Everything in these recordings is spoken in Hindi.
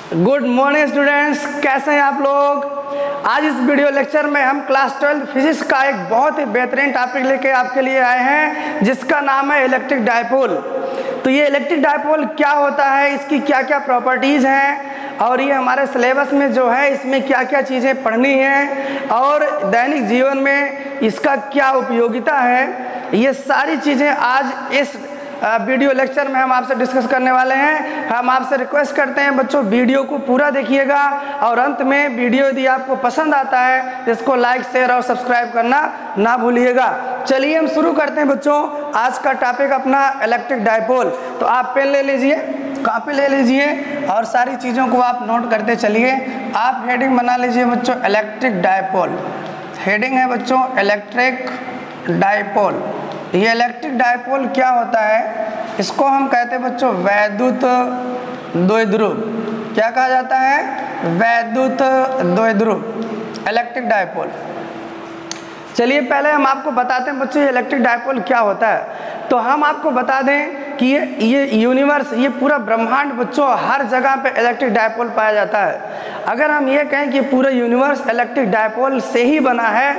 गुड मॉर्निंग स्टूडेंट्स, कैसे हैं आप लोग। आज इस वीडियो लेक्चर में हम क्लास 12 फिजिक्स का एक बहुत ही बेहतरीन टॉपिक लेके आपके लिए आए हैं, जिसका नाम है इलेक्ट्रिक डायपोल। तो ये इलेक्ट्रिक डायपोल क्या होता है, इसकी क्या क्या प्रॉपर्टीज़ हैं और ये हमारे सिलेबस में जो है इसमें क्या क्या चीज़ें पढ़नी हैं और दैनिक जीवन में इसका क्या उपयोगिता है, ये सारी चीज़ें आज इस वीडियो लेक्चर में हम आपसे डिस्कस करने वाले हैं। हम आपसे रिक्वेस्ट करते हैं बच्चों, वीडियो को पूरा देखिएगा और अंत में वीडियो यदि आपको पसंद आता है तो इसको लाइक, शेयर और सब्सक्राइब करना ना भूलिएगा। चलिए हम शुरू करते हैं बच्चों। आज का टॉपिक अपना इलेक्ट्रिक डायपोल। तो आप पेन ले लीजिए, कॉपी ले लीजिए और सारी चीज़ों को आप नोट करते चलिए। आप हेडिंग बना लीजिए बच्चों, इलेक्ट्रिक डायपोल। हेडिंग है बच्चों इलेक्ट्रिक डायपोल। ये इलेक्ट्रिक डायपोल क्या होता है, इसको हम कहते हैं बच्चों वैद्युत द्विध्रुव। क्या कहा जाता है? वैद्युत द्विध्रुव, इलेक्ट्रिक डायपोल। चलिए पहले हम आपको बताते हैं बच्चों ये इलेक्ट्रिक डायपोल क्या होता है। तो हम आपको बता दें कि ये यूनिवर्स, ये पूरा ब्रह्मांड बच्चों हर जगह पे इलेक्ट्रिक डायपोल पाया जाता है। अगर हम ये कहें कि पूरा यूनिवर्स इलेक्ट्रिक डायपोल से ही बना है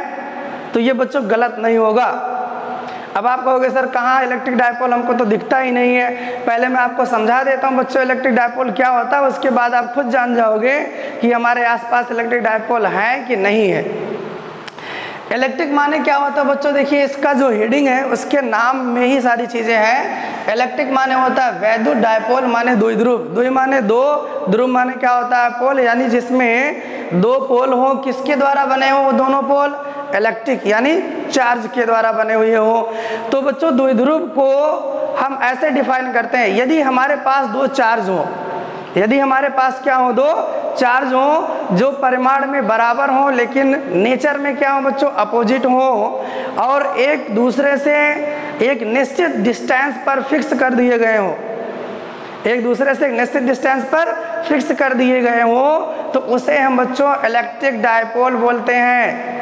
तो ये बच्चों गलत नहीं होगा। अब आप कहोगे सर कहाँ इलेक्ट्रिक डायपोल, हमको तो दिखता ही नहीं है। पहले मैं आपको समझा देता हूँ बच्चों इलेक्ट्रिक डायपोल क्या होता है, उसके बाद आप खुद जान जाओगे कि हमारे आसपास इलेक्ट्रिक डायपोल है कि नहीं है। इलेक्ट्रिक माने क्या होता है बच्चों, देखिए इसका जो हेडिंग है उसके नाम में ही सारी चीज़ें हैं। इलेक्ट्रिक माने होता है वैद्युत, डायपोल माने द्विध्रुव, द्वि माने दो, ध्रुव माने क्या होता है पोल, यानी जिसमें दो पोल हो। किसके द्वारा बने हो वो दोनों पोल? इलेक्ट्रिक यानी चार्ज के द्वारा बने हुए हो। तो बच्चों द्विध्रुव को हम ऐसे डिफाइन करते हैं, यदि हमारे पास दो चार्ज हो, यदि हमारे पास क्या हो, दो चार्ज हो जो परिमाण में बराबर हो लेकिन नेचर में क्या हो बच्चों, अपोजिट हो, और एक दूसरे से एक निश्चित डिस्टेंस पर फिक्स कर दिए गए हो, एक दूसरे से एक निश्चित डिस्टेंस पर फिक्स कर दिए गए हो, तो उसे हम बच्चों इलेक्ट्रिक डायपोल बोलते हैं।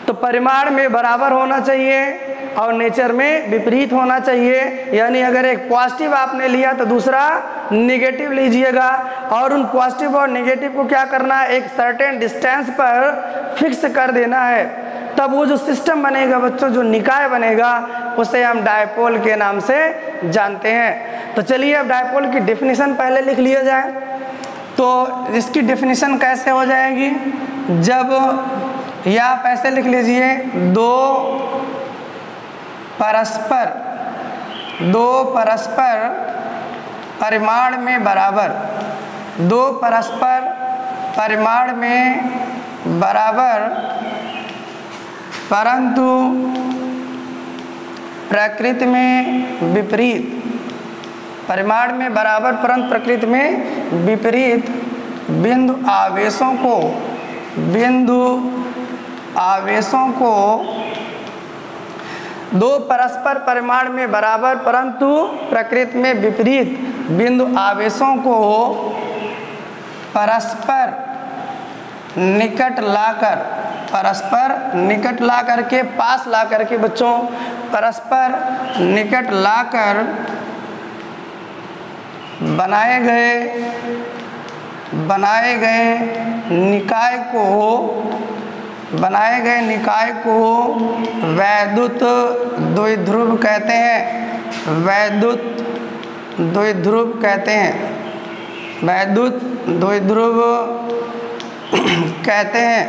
तो परिमाण में बराबर होना चाहिए और नेचर में विपरीत होना चाहिए, यानी अगर एक पॉजिटिव आपने लिया तो दूसरा नेगेटिव लीजिएगा, और उन पॉजिटिव और नेगेटिव को क्या करना है, एक सर्टेन डिस्टेंस पर फिक्स कर देना है। तब वो जो सिस्टम बनेगा बच्चों, जो निकाय बनेगा, उसे हम डायपोल के नाम से जानते हैं। तो चलिए अब डायपोल की डेफिनेशन पहले लिख लिया जाए। तो इसकी डेफिनेशन कैसे हो जाएगी, जब या आप ऐसे लिख लीजिए, दो परस्पर परिमाण में बराबर, दो परस्पर परिमाण में बराबर परंतु प्रकृति में विपरीत, परिमाण में बराबर परंतु प्रकृति में विपरीत बिंदु आवेशों को दो परस्पर परिमाण में बराबर परंतु प्रकृति में विपरीत बिंदु आवेशों को परस्पर निकट लाकर के पास ला करके बच्चों, परस्पर निकट लाकर बनाए गए निकाय को वैद्युत द्विध्रुव कहते हैं। वैद्युत द्विध्रुव कहते हैं।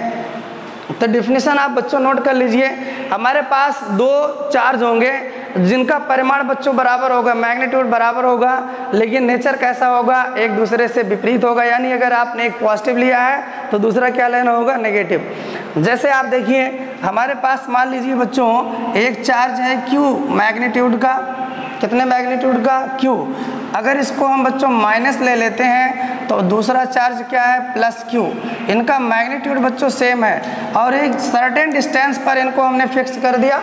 तो डिफिनीशन आप बच्चों नोट कर लीजिए। हमारे पास दो चार्ज होंगे जिनका परिमाण बच्चों बराबर होगा, मैग्नीट्यूड बराबर होगा, लेकिन नेचर कैसा होगा, एक दूसरे से विपरीत होगा। यानी अगर आपने एक पॉजिटिव लिया है तो दूसरा क्या लेना होगा, नेगेटिव। जैसे आप देखिए हमारे पास मान लीजिए बच्चों एक चार्ज है Q, मैग्नीट्यूड का, कितने मैग्नीट्यूड का, Q। अगर इसको हम बच्चों माइनस ले लेते हैं तो दूसरा चार्ज क्या है, प्लस Q। इनका मैग्नीट्यूड बच्चों सेम है और एक सर्टेन डिस्टेंस पर इनको हमने फिक्स कर दिया।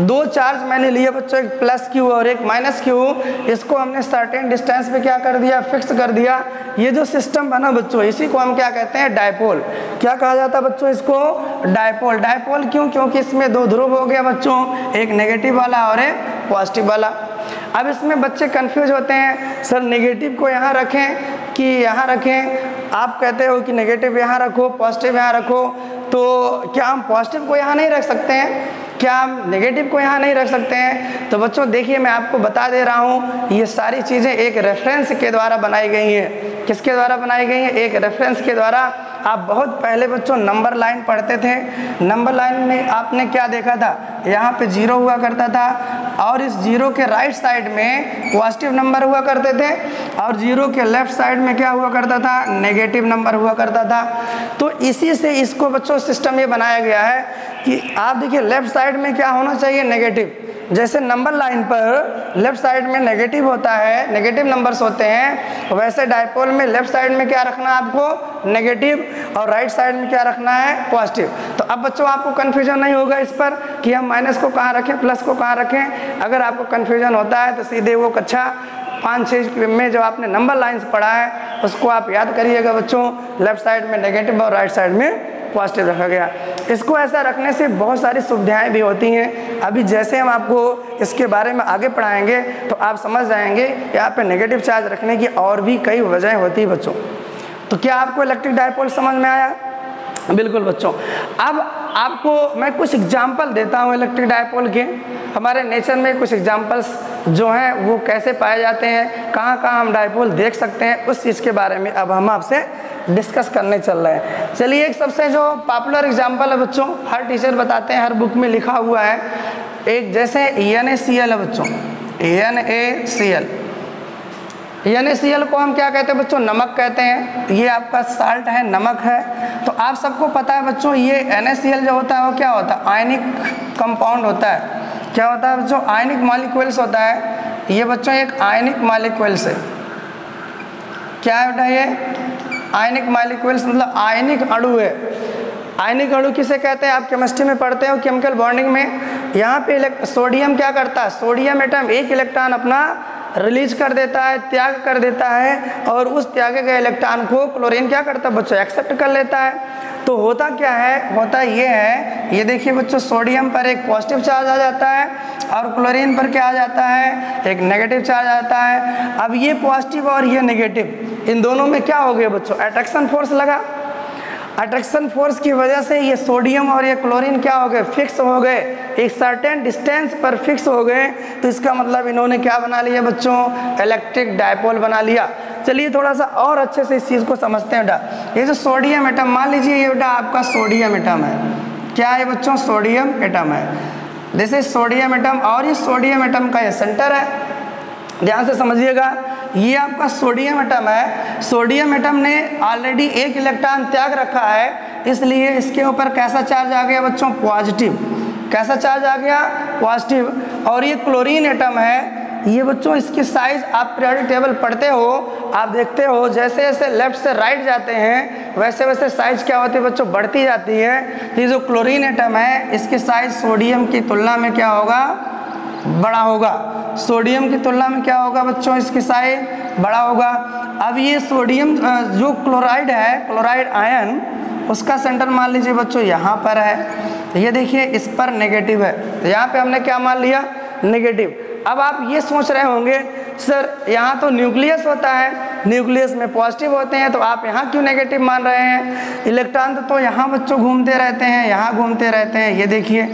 दो चार्ज मैंने लिए बच्चों, एक प्लस Q और एक माइनस Q, इसको हमने सर्टेन डिस्टेंस पे क्या कर दिया, फिक्स कर दिया। ये जो सिस्टम बना बच्चों, इसी को हम क्या कहते हैं, डायपोल। क्या कहा जाता है बच्चों इसको, डायपोल। डायपोल क्यों, क्योंकि इसमें दो ध्रुव हो गया बच्चों, एक नेगेटिव वाला और एक पॉजिटिव वाला। अब इसमें बच्चे कंफ्यूज होते हैं, सर नेगेटिव को यहाँ रखें कि यहाँ रखें, आप कहते हो कि नेगेटिव यहाँ रखो, पॉजिटिव यहाँ रखो, तो क्या हम पॉजिटिव को यहाँ नहीं रख सकते हैं? क्या हम नेगेटिव को यहाँ नहीं रख सकते हैं? तो बच्चों देखिए, मैं आपको बता दे रहा हूँ, ये सारी चीज़ें एक रेफरेंस के द्वारा बनाई गई हैं। किसके द्वारा बनाई गई हैं? एक रेफरेंस के द्वारा। आप बहुत पहले बच्चों नंबर लाइन पढ़ते थे। नंबर लाइन में आपने क्या देखा था? यहाँ पे 0 हुआ करता था और इस 0 के राइट साइड में पॉजिटिव नंबर हुआ करते थे और 0 के लेफ्ट साइड में क्या हुआ करता था? नेगेटिव नंबर हुआ करता था। तो इसी से इसको बच्चों सिस्टम ये बनाया गया है कि आप देखिए लेफ्ट साइड में क्या होना चाहिए? नेगेटिव। जैसे नंबर लाइन पर लेफ्ट साइड में नेगेटिव होता है, नेगेटिव नंबर्स होते हैं, वैसे डायपोल में लेफ्ट साइड में क्या रखना है आपको? नेगेटिव, और राइट साइड में क्या रखना है? पॉजिटिव। तो अब बच्चों आपको कन्फ्यूजन नहीं होगा इस पर कि हम माइनस को कहाँ रखें, प्लस को कहाँ रखें। अगर आपको कन्फ्यूजन होता है तो सीधे वो कक्षा 5-6 में जो आपने नंबर लाइन्स पढ़ा है उसको आप याद करिएगा बच्चों। लेफ्ट साइड में नेगेटिव और राइट साइड में पॉजिटिव रखा गया। इसको ऐसा रखने से बहुत सारी सुविधाएं भी होती हैं। अभी जैसे हम आपको इसके बारे में आगे पढ़ाएंगे तो आप समझ जाएंगे यहाँ पे नेगेटिव चार्ज रखने की और भी कई वजहें होती हैं बच्चों। तो क्या आपको इलेक्ट्रिक डायपोल समझ में आया? बिल्कुल बच्चों। अब आपको मैं कुछ एग्जाम्पल देता हूँ इलेक्ट्रिक डायपोल के। हमारे नेचर में कुछ एग्जाम्पल्स जो हैं वो कैसे पाए जाते हैं, कहाँ कहाँ हम डायपोल देख सकते हैं, उस चीज़ के बारे में अब हम आपसे डिस्कस करने चल रहे हैं। चलिए, एक सबसे जो पॉपुलर एग्जाम्पल है बच्चों, हर टीचर बताते हैं, हर बुक में लिखा हुआ है, एक जैसे NaCl है बच्चों। NaCl को हम क्या कहते हैं बच्चों? नमक कहते हैं। ये आपका साल्ट है, नमक है। तो आप सबको पता है बच्चों, ये NaCl जो होता है वो क्या होता है? आयनिक कंपाउंड होता है। क्या होता है बच्चों? आयनिक मॉलिक्यूल्स होता है। ये बच्चों एक आयनिक मॉलिक्यूल्स है। क्या है बेटा? ये आयनिक मॉलिक्यूल्स मतलब आयनिक अणु है। आयनिक अणु किसे कहते हैं? आप केमिस्ट्री में पढ़ते हो, केमिकल बॉन्डिंग में। यहाँ पे सोडियम क्या करता है? सोडियम एटम एक इलेक्ट्रॉन अपना रिलीज कर देता है, त्याग कर देता है, और उस त्यागे गए इलेक्ट्रॉन को क्लोरीन क्या करता है बच्चों? एक्सेप्ट कर लेता है। तो होता क्या है? होता ये है, ये देखिए बच्चों, सोडियम पर एक पॉजिटिव चार्ज आ जाता है और क्लोरीन पर क्या आ जाता है? एक नेगेटिव चार्ज आता है। अब ये पॉजिटिव और ये नेगेटिव, इन दोनों में क्या हो गया बच्चों? अट्रैक्शन फोर्स लगा। अट्रैक्शन फोर्स की वजह से ये सोडियम और ये क्लोरीन क्या हो गए? फिक्स हो गए, एक सर्टेन डिस्टेंस पर फिक्स हो गए। तो इसका मतलब इन्होंने क्या बना लिया बच्चों? इलेक्ट्रिक डायपोल बना लिया। चलिए थोड़ा सा और अच्छे से इस चीज़ को समझते हैं बेटा। ये जो सोडियम एटम, मान लीजिए ये बेटा आपका सोडियम एटम है। क्या है बच्चों? सोडियम एटम है। दिस इज सोडियम एटम, और ये सोडियम एटम का ये सेंटर है। ध्यान से समझिएगा, ये आपका सोडियम एटम है। सोडियम एटम ने ऑलरेडी एक इलेक्ट्रॉन त्याग रखा है, इसलिए इसके ऊपर कैसा चार्ज आ गया बच्चों? पॉजिटिव। कैसा चार्ज आ गया? पॉजिटिव। और ये क्लोरीन एटम है, ये बच्चों इसकी साइज आप पीरियोडिक टेबल पढ़ते हो, आप देखते हो जैसे जैसे लेफ्ट से राइट जाते हैं वैसे वैसे साइज क्या होती है बच्चों? बढ़ती जाती है। तो ये जो क्लोरीन एटम है इसकी साइज सोडियम की तुलना में क्या होगा? बड़ा होगा। सोडियम की तुलना में क्या होगा बच्चों? इसकी साइज बड़ा होगा। अब ये सोडियम जो क्लोराइड है, क्लोराइड आयन, उसका सेंटर मान लीजिए बच्चों यहाँ पर है। ये देखिए इस पर नेगेटिव है, यहाँ पे हमने क्या मान लिया? नेगेटिव। अब आप ये सोच रहे होंगे सर यहाँ तो न्यूक्लियस होता है, न्यूक्लियस में पॉजिटिव होते हैं, तो आप यहाँ क्यों नेगेटिव मान रहे हैं? इलेक्ट्रॉन तो यहाँ बच्चों घूमते रहते हैं, यहाँ घूमते रहते हैं, ये देखिए।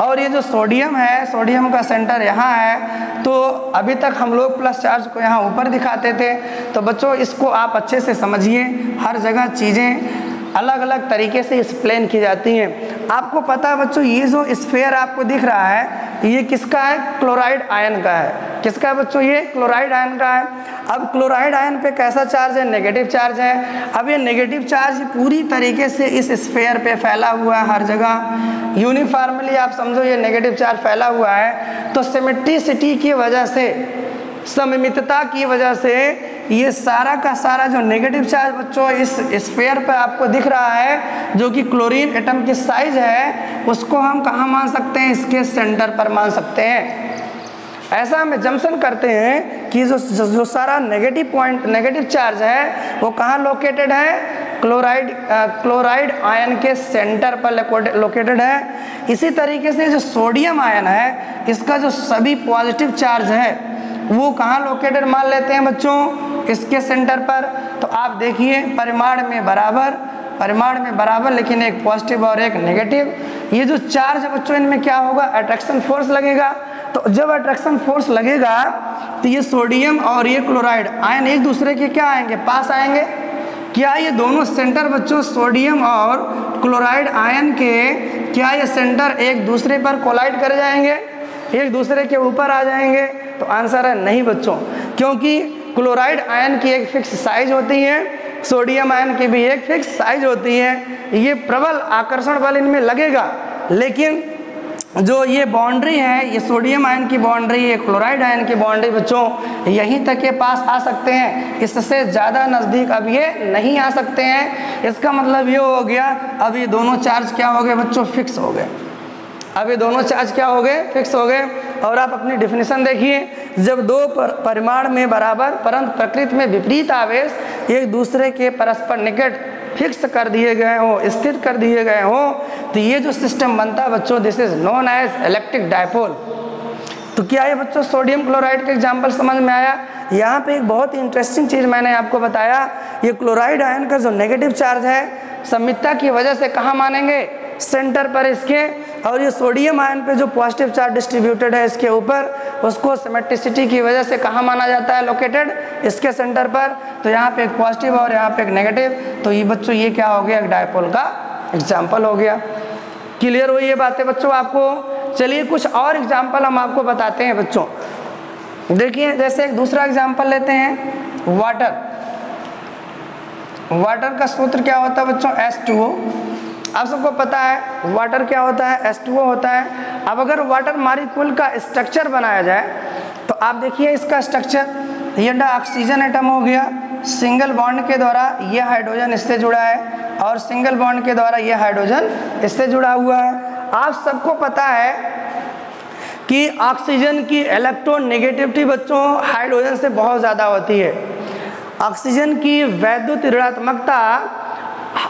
और ये जो सोडियम है, सोडियम का सेंटर यहाँ है। तो अभी तक हम लोग प्लस चार्ज को यहाँ ऊपर दिखाते थे। तो बच्चों इसको आप अच्छे से समझिए, हर जगह चीज़ें अलग अलग तरीके से एक्सप्लेन की जाती हैं। आपको पता है बच्चों, ये जो स्फीयर आपको दिख रहा है ये किसका है? क्लोराइड आयन का है। किसका है बच्चों? ये क्लोराइड आयन का है। अब क्लोराइड आयन पे कैसा चार्ज है? नेगेटिव चार्ज है। अब ये नेगेटिव चार्ज पूरी तरीके से इस स्फीयर पे फैला हुआ है, हर जगह यूनिफॉर्मली आप समझो ये नेगेटिव चार्ज फैला हुआ है। तो सिमेट्रिसिटी की वजह से, सममितता की वजह से ये सारा का सारा जो नेगेटिव चार्ज बच्चों इस स्फीयर पर आपको दिख रहा है, जो कि क्लोरीन एटम की साइज है, उसको हम कहाँ मान सकते हैं? इसके सेंटर पर मान सकते हैं। ऐसा हम जंक्शन करते हैं कि जो सारा नेगेटिव पॉइंट, नेगेटिव चार्ज है वो कहाँ लोकेटेड है? क्लोराइड आयन के सेंटर पर लोकेटेड है। इसी तरीके से जो सोडियम आयन है, इसका जो सभी पॉजिटिव चार्ज है वो कहाँ लोकेटेड मान लेते हैं बच्चों? इसके सेंटर पर, तो आप देखिए परिमाण में बराबर लेकिन एक पॉजिटिव और एक नेगेटिव। ये जो चार्ज बच्चों इनमें क्या होगा, अट्रैक्शन फोर्स लगेगा। तो जब अट्रैक्शन फोर्स लगेगा तो ये सोडियम और ये क्लोराइड आयन एक दूसरे के क्या आएंगे, पास आएंगे। क्या ये दोनों सेंटर बच्चों सोडियम और क्लोराइड आयन के, क्या ये सेंटर एक दूसरे पर कोलाइड कर जाएंगे, एक दूसरे के ऊपर आ जाएंगे? तो आंसर है नहीं बच्चों, क्योंकि क्लोराइड आयन की एक फिक्स साइज होती है, सोडियम आयन की भी एक फिक्स साइज होती है। ये प्रबल आकर्षण बल इनमें लगेगा, लेकिन जो ये बाउंड्री है, ये सोडियम आयन की बाउंड्री, ये क्लोराइड आयन की बाउंड्री बच्चों यहीं तक के पास आ सकते हैं, इससे ज़्यादा नज़दीक अब ये नहीं आ सकते हैं। इसका मतलब ये हो गया, अब ये दोनों चार्ज क्या हो गए बच्चों, फिक्स हो गए। अब ये दोनों चार्ज क्या हो गए, फिक्स हो गए। और आप अपनी डिफिनेशन देखिए, जब दो परिमाण में बराबर परंतु प्रकृति में विपरीत आवेश एक दूसरे के परस्पर निकट फिक्स कर दिए गए हो, स्थिर कर दिए गए हो, तो ये जो सिस्टम बनता है बच्चों, this is known as electric dipole. तो क्या है बच्चों, सोडियम क्लोराइड का एग्जाम्पल समझ में आया? यहाँ पे एक बहुत ही इंटरेस्टिंग चीज़ मैंने आपको बताया, ये क्लोराइड आयन का जो नेगेटिव चार्ज है सममितता की वजह से कहाँ मानेंगे, सेंटर पर इसके, और ये सोडियम आयन पे जो पॉजिटिव चार्ज डिस्ट्रीब्यूटेड है इसके ऊपर, उसको सिमेट्रिसिटी की वजह से कहाँ माना जाता है, लोकेटेड इसके सेंटर पर। तो यहाँ पे एक पॉजिटिव और यहाँ पे एक नेगेटिव, तो ये बच्चों ये क्या हो गया, एक डायपोल का एग्जाम्पल हो गया। क्लियर हुई ये बातें बच्चों आपको? चलिए कुछ और एग्जाम्पल हम आपको बताते हैं बच्चों। देखिए जैसे एक दूसरा एग्जाम्पल लेते हैं, वाटर का सूत्र क्या होता है बच्चों, H2O। आप सबको पता है वाटर क्या होता है, H2O होता है। अब अगर वाटर मॉलिक्यूल का स्ट्रक्चर बनाया जाए तो आप देखिए इसका स्ट्रक्चर, ये ऑक्सीजन एटम हो गया, सिंगल बॉन्ड के द्वारा ये हाइड्रोजन इससे जुड़ा है और सिंगल बॉन्ड के द्वारा ये हाइड्रोजन इससे जुड़ा हुआ है। आप सबको पता है कि ऑक्सीजन की इलेक्ट्रॉन नेगेटिविटी बच्चों हाइड्रोजन से बहुत ज़्यादा होती है। ऑक्सीजन की वैद्युत ऋणात्मकता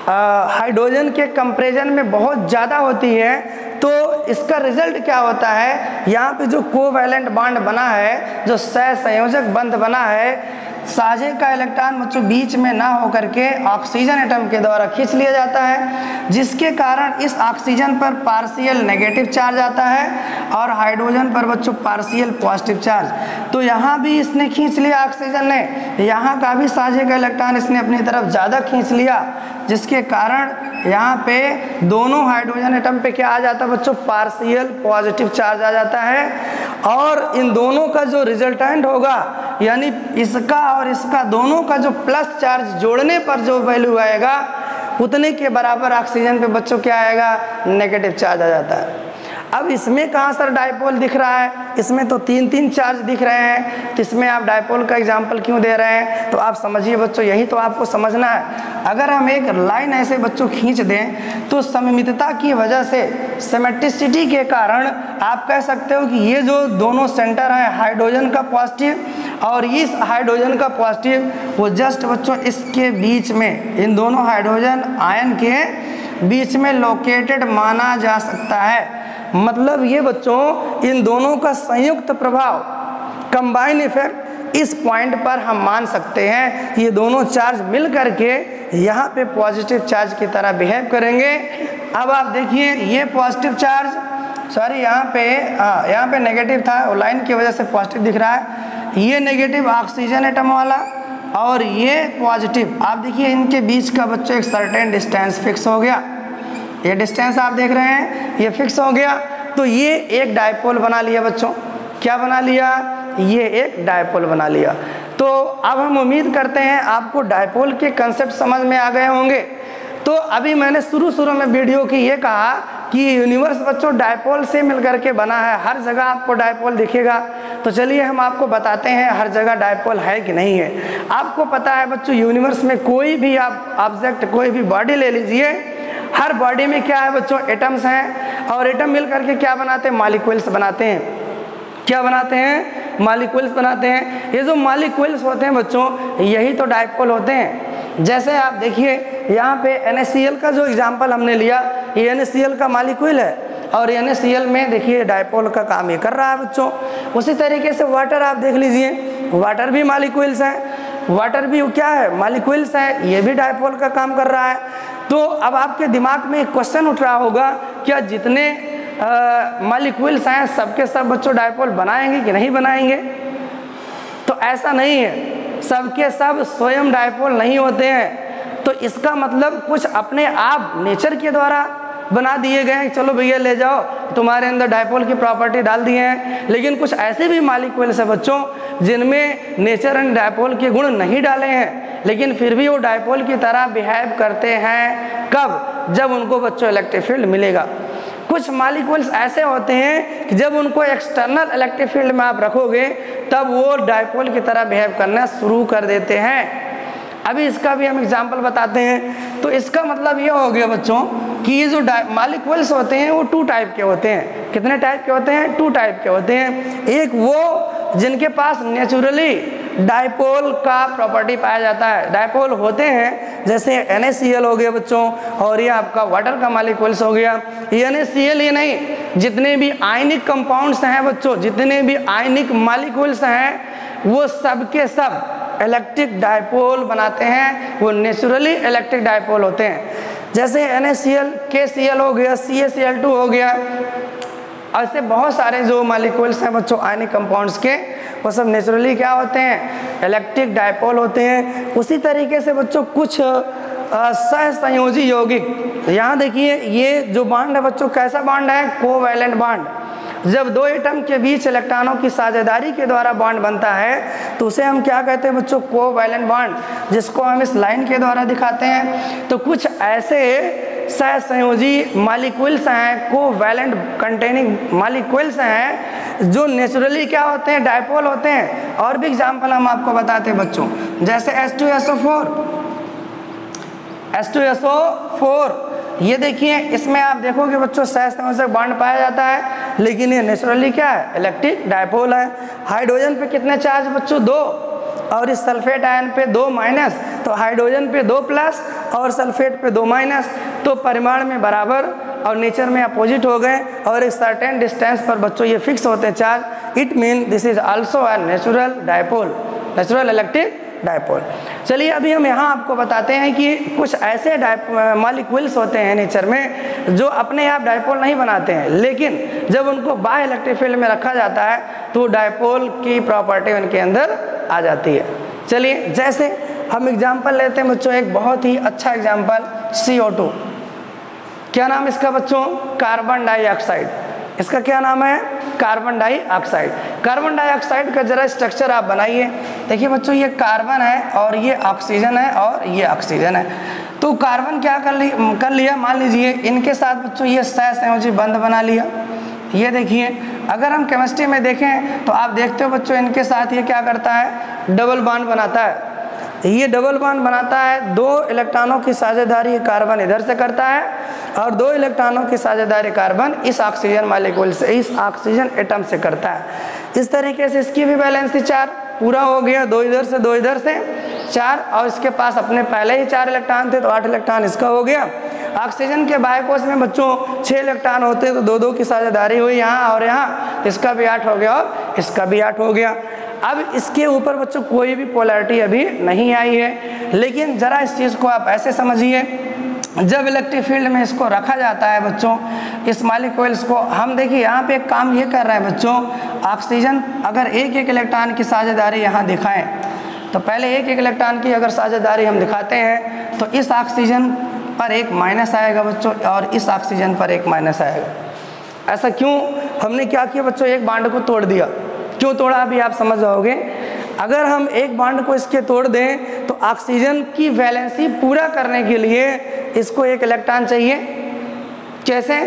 हाइड्रोजन के कंपैरिजन में बहुत ज़्यादा होती है। तो इसका रिजल्ट क्या होता है, यहाँ पे जो कोवैलेंट बॉन्ड बना है, जो सहसंयोजक बंध बना है, साझे का इलेक्ट्रॉन बच्चों बीच में ना होकर के ऑक्सीजन एटम के द्वारा खींच लिया जाता है, जिसके कारण इस ऑक्सीजन पर पार्शियल नेगेटिव चार्ज आता है और हाइड्रोजन पर बच्चों पार्शियल पॉजिटिव चार्ज। तो यहाँ भी इसने खींच लिया ऑक्सीजन ने, यहाँ का भी साझे का इलेक्ट्रॉन इसने अपनी तरफ ज़्यादा खींच लिया, जिसके कारण यहाँ पे दोनों हाइड्रोजन एटम पे क्या आ जाता है बच्चों, पार्शियल पॉजिटिव चार्ज आ जाता है। और इन दोनों का जो रिजल्टेंट होगा, यानी इसका और इसका दोनों का जो प्लस चार्ज जोड़ने पर जो वैल्यू आएगा, उतने के बराबर ऑक्सीजन पे बच्चों क्या आएगा, नेगेटिव चार्ज आ जाता है। अब इसमें कहाँ सर डायपोल दिख रहा है, इसमें तो तीन तीन चार्ज दिख रहे हैं, तो इसमें आप डायपोल का एग्जाम्पल क्यों दे रहे हैं? तो आप समझिए बच्चों, यही तो आपको समझना है। अगर हम एक लाइन ऐसे बच्चों खींच दें तो सममितता की वजह से, सिमेट्रिसिटी के कारण आप कह सकते हो कि ये जो दोनों सेंटर है हाइड्रोजन का पॉजिटिव और इस हाइड्रोजन का पॉजिटिव, वो जस्ट बच्चों इसके बीच में, इन दोनों हाइड्रोजन आयन के बीच में लोकेटेड माना जा सकता है। मतलब ये बच्चों इन दोनों का संयुक्त प्रभाव, कंबाइन इफेक्ट, इस पॉइंट पर हम मान सकते हैं ये दोनों चार्ज मिल करके यहाँ पे पॉजिटिव चार्ज की तरह बिहेव करेंगे। अब आप देखिए ये पॉजिटिव चार्ज, सॉरी यहाँ पे नेगेटिव था, लाइन की वजह से पॉजिटिव दिख रहा है, ये नेगेटिव ऑक्सीजन एटम वाला और ये पॉजिटिव। आप देखिए इनके बीच का बच्चों एक सर्टेन डिस्टेंस फिक्स हो गया, ये डिस्टेंस आप देख रहे हैं ये फिक्स हो गया। तो ये एक डायपोल बना लिया बच्चों, क्या बना लिया, ये एक डायपोल बना लिया। तो अब हम उम्मीद करते हैं आपको डायपोल के कंसेप्ट समझ में आ गए होंगे। तो अभी मैंने शुरू में वीडियो की ये कहा कि यूनिवर्स बच्चों डायपोल से मिलकर के बना है, हर जगह आपको डायपोल दिखेगा। तो चलिए हम आपको बताते हैं हर जगह डायपोल है कि नहीं है। आपको पता है बच्चों यूनिवर्स में कोई भी आप ऑब्जेक्ट, कोई भी बॉडी ले लीजिए, हर बॉडी में क्या है बच्चों, एटम्स हैं, और एटम मिल करके क्या बनाते हैं, मॉलिक्यूल्स बनाते हैं। क्या बनाते हैं, मॉलिक्यूल्स बनाते हैं। ये जो मॉलिक्यूल्स होते हैं बच्चों, यही तो डायपोल होते हैं। जैसे आप देखिए यहाँ पे NaCl का जो एग्जाम्पल हमने लिया, ये NaCl का मॉलिक्यूल है और NaCl में देखिए डायपोल का काम ये कर रहा है बच्चों। उसी तरीके से वाटर आप देख लीजिए, वाटर भी मॉलिक्यूल्स हैं। वाटर भी क्या है, मॉलिक्यूल्स है, ये भी डायपोल का काम कर रहा है। तो अब आपके दिमाग में एक क्वेश्चन उठ रहा होगा, क्या जितने मॉलिक्यूल्स हैं सबके सब बच्चों डायपोल बनाएंगे कि नहीं बनाएंगे? तो ऐसा नहीं है, सबके सब स्वयं डायपोल नहीं होते हैं। तो इसका मतलब कुछ अपने आप नेचर के द्वारा बना दिए गए हैं, चलो भैया ले जाओ तुम्हारे अंदर डायपोल की प्रॉपर्टी डाल दिए हैं। लेकिन कुछ ऐसे भी मॉलिक्यूल्स है बच्चों जिनमें नेचर एंड डायपोल के गुण नहीं डाले हैं, लेकिन फिर भी वो डायपोल की तरह बिहेव करते हैं। कब? जब उनको बच्चों इलेक्ट्रिक फील्ड मिलेगा। कुछ मॉलिक्यूल्स ऐसे होते हैं कि जब उनको एक्सटर्नल इलेक्ट्रिक फील्ड में आप रखोगे तब वो डायपोल की तरह बिहेव करना शुरू कर देते हैं। अभी इसका भी हम एग्जाम्पल बताते हैं। तो इसका मतलब ये हो गया बच्चों कि ये जो मॉलिक्यूल्स होते हैं वो 2 टाइप के होते हैं। कितने टाइप के होते हैं? 2 टाइप के होते हैं। एक वो जिनके पास नेचुरली डायपोल का प्रॉपर्टी पाया जाता है, डायपोल होते हैं, जैसे NaCl हो गया बच्चों, और ये आपका वाटर का मॉलिक्यूल्स हो गया। ये NaCl ही नहीं, जितने भी आयनिक कंपाउंड्स हैं बच्चों, जितने भी आयनिक मॉलिक्यूल्स हैं वो सब के सब इलेक्ट्रिक डायपोल बनाते हैं, वो नेचुरली इलेक्ट्रिक डायपोल होते हैं। जैसे NaCl, KCl हो गया, CaCl2 हो गया, ऐसे बहुत सारे जो मॉलिक्यूल्स हैं बच्चों आयनिक कंपाउंड्स के, वो सब नेचुरली क्या होते हैं? इलेक्ट्रिक डायपोल होते हैं। उसी तरीके से बच्चों कुछ सहसंयोजी यौगिक, यहाँ देखिए ये जो बॉन्ड है बच्चों कैसा बॉन्ड है? Covalent bond. जब 2 एटम के बीच इलेक्ट्रॉनों की साझेदारी के द्वारा बॉन्ड बनता है तो उसे हम क्या कहते हैं बच्चों? कोवैलेंट बॉन्ड, जिसको हम इस लाइन के द्वारा दिखाते हैं। तो कुछ ऐसे सहसंयोजी मॉलिक्यूल्स हैं, कोवैलेंट कंटेनिंग मॉलिक्यूल्स हैं जो नेचुरली क्या होते हैं? डायपोल होते हैं। और भी एग्जाम्पल हम आपको बताते हैं बच्चों, जैसे H2SO4, ये देखिए इसमें आप देखोगे बच्चों सहसंयोजक बॉन्ड पाया जाता है, लेकिन ये नेचुरली क्या है? इलेक्ट्रिक डायपोल है। हाइड्रोजन पे कितने चार्ज बच्चों? 2, और इस सल्फेट आयन पे 2 माइनस, तो हाइड्रोजन पे 2 प्लस और सल्फेट पे 2 माइनस, तो परिमाण में बराबर और नेचर में अपोजिट हो गए, और एक सर्टेन डिस्टेंस पर बच्चों ये फिक्स होते हैं charge. It mean this is also a natural dipole, natural electric dipole. चलिए अभी हम यहाँ आपको बताते हैं कि कुछ ऐसे मॉलिक्यूल्स होते हैं नेचर में जो अपने आप डायपोल नहीं बनाते हैं, लेकिन जब उनको बाह्य इलेक्ट्रिक फील्ड में रखा जाता है तो डायपोल की प्रॉपर्टी उनके अंदर आ जाती है। चलिए जैसे हम एग्जाम्पल लेते हैं बच्चों, एक बहुत ही अच्छा एग्जाम्पल CO2। क्या नाम इसका बच्चों? Carbon dioxide. इसका क्या नाम है? Carbon dioxide. कार्बन डाइऑक्साइड का जरा स्ट्रक्चर आप बनाइए। देखिए बच्चों ये कार्बन है और ये ऑक्सीजन है और ये ऑक्सीजन है। तो कार्बन क्या कर लिया, मान लीजिए इनके साथ बच्चों ये सहसंयोजी बंध बना लिया। ये देखिए अगर हम केमिस्ट्री में देखें तो आप देखते हो बच्चों इनके साथ ये क्या करता है? डबल बॉन्ड बनाता है। ये डबल बॉन्ड बनाता है, 2 इलेक्ट्रॉनों की साझेदारी कार्बन इधर से करता है और 2 इलेक्ट्रॉनों की साझेदारी कार्बन इस ऑक्सीजन मॉलिक्यूल से, इस ऑक्सीजन एटम से करता है। इस तरीके से इसकी भी वैलेंसी 4 पूरा हो गया, 2 इधर से 2 इधर से 4, और इसके पास अपने पहले ही 4 इलेक्ट्रॉन थे तो 8 इलेक्ट्रॉन इसका हो गया। ऑक्सीजन के बायकोस में बच्चों 6 इलेक्ट्रॉन होते तो 2-2 की साझेदारी हुई यहाँ और यहाँ, इसका भी 8 हो गया और इसका भी 8 हो गया। अब इसके ऊपर बच्चों कोई भी पोलैरिटी अभी नहीं आई है, लेकिन ज़रा इस चीज़ को आप ऐसे समझिए, जब इलेक्ट्रिक फील्ड में इसको रखा जाता है बच्चों, इस मॉलिक्यूल्स को, हम देखिए यहाँ पे एक काम ये कर रहे हैं बच्चों, ऑक्सीजन अगर एक इलेक्ट्रॉन की साझेदारी यहाँ दिखाएं तो पहले एक इलेक्ट्रॉन की अगर साझेदारी हम दिखाते हैं तो इस ऑक्सीजन पर एक माइनस आएगा बच्चों और इस ऑक्सीजन पर एक माइनस आएगा। ऐसा क्यों? हमने क्या किया बच्चों? एक बॉन्ड को तोड़ दिया। क्यों तोड़ा अभी आप समझ जाओगे। अगर हम एक बॉन्ड को इसके तोड़ दें तो ऑक्सीजन की वैलेंसी पूरा करने के लिए इसको एक इलेक्ट्रॉन चाहिए। कैसे?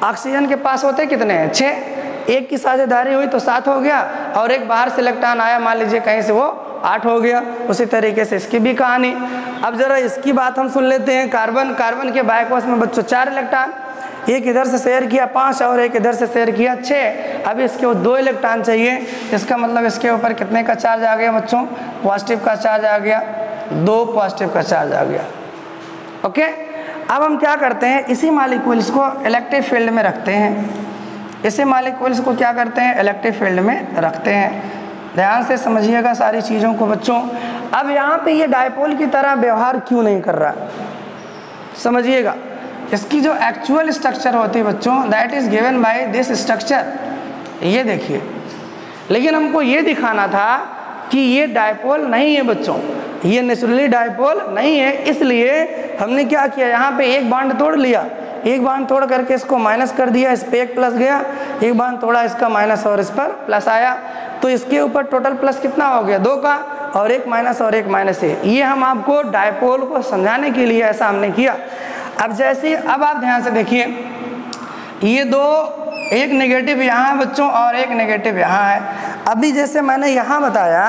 ऑक्सीजन के पास होते कितने हैं? 6, एक की साझेदारी हुई तो 7 हो गया और एक बाहर से इलेक्ट्रॉन आया मान लीजिए कहीं से, वो 8 हो गया। उसी तरीके से इसकी भी कहानी। अब जरा इसकी बात हम सुन लेते हैं। कार्बन के बायकोस में बच्चों 4 इलेक्ट्रॉन, एक इधर से शेयर किया 5 और एक इधर से शेयर किया 6। अब इसके 2 इलेक्ट्रॉन चाहिए। इसका मतलब इसके ऊपर कितने का चार्ज आ गया बच्चों? पॉजिटिव का चार्ज आ गया, 2 पॉजिटिव का चार्ज आ गया। ओके, अब हम क्या करते हैं? इसी मॉलिक्यूल्स को इलेक्ट्रिक फील्ड में रखते हैं। इसी मॉलिक्यूल्स को क्या करते हैं? इलेक्ट्रिक फील्ड में रखते हैं। ध्यान से समझिएगा सारी चीज़ों को बच्चों। अब यहाँ पे ये डायपोल की तरह व्यवहार क्यों नहीं कर रहा, समझिएगा। इसकी जो एक्चुअल स्ट्रक्चर होती है बच्चों, that is given by this structure, ये देखिए। लेकिन हमको ये दिखाना था कि ये डायपोल नहीं है बच्चों, ये नेचुरली डायपोल नहीं है, इसलिए हमने क्या किया, यहाँ पे एक बॉन्ड तोड़ लिया, एक बॉन्ड तोड़ करके इसको माइनस कर दिया, इस पे एक प्लस गया, एक बॉन्ड तोड़ा इसका माइनस और इस पर प्लस आया, तो इसके ऊपर टोटल प्लस कितना हो गया, 2 का, और एक माइनस और एक माइनस है। ये हम आपको डायपोल को समझाने के लिए ऐसा हमने किया। अब जैसे अब आप ध्यान से देखिए, ये दो, एक नेगेटिव यहाँ है बच्चों और एक नेगेटिव यहाँ है। अभी जैसे मैंने यहाँ बताया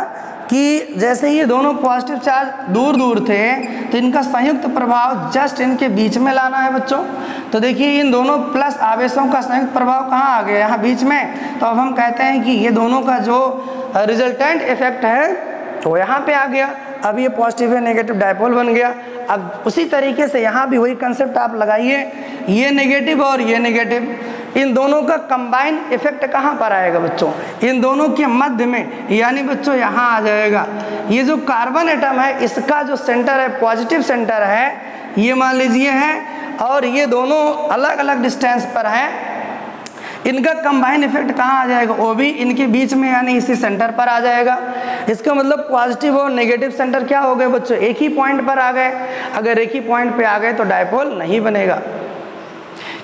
कि जैसे ये दोनों पॉजिटिव चार्ज दूर दूर थे, तो इनका संयुक्त प्रभाव जस्ट इनके बीच में लाना है बच्चों। तो देखिए इन दोनों प्लस आवेशों का संयुक्त प्रभाव कहाँ आ गया, यहाँ बीच में। तो अब हम कहते हैं कि ये दोनों का जो रिजल्टेंट इफेक्ट है तो यहाँ पे आ गया। अब ये पॉजिटिव है नेगेटिव डायपोल बन गया। अब उसी तरीके से यहाँ भी वही कंसेप्ट आप लगाइए, ये नेगेटिव और ये नेगेटिव, इन दोनों का कंबाइन इफेक्ट कहाँ पर आएगा बच्चों, इन दोनों के मध्य में, यानी बच्चों यहाँ आ जाएगा। ये जो कार्बन एटम है इसका जो सेंटर है, पॉजिटिव सेंटर है, ये मान लीजिए है, और ये दोनों अलग अलग डिस्टेंस पर है, इनका कंबाइन इफेक्ट कहाँ आ जाएगा, वो भी इनके बीच में यानी इसी सेंटर पर आ जाएगा। इसका मतलब पॉजिटिव और नेगेटिव सेंटर क्या हो गए बच्चों, एक ही पॉइंट पर आ गए। अगर एक ही पॉइंट पे आ गए तो डायपोल नहीं बनेगा।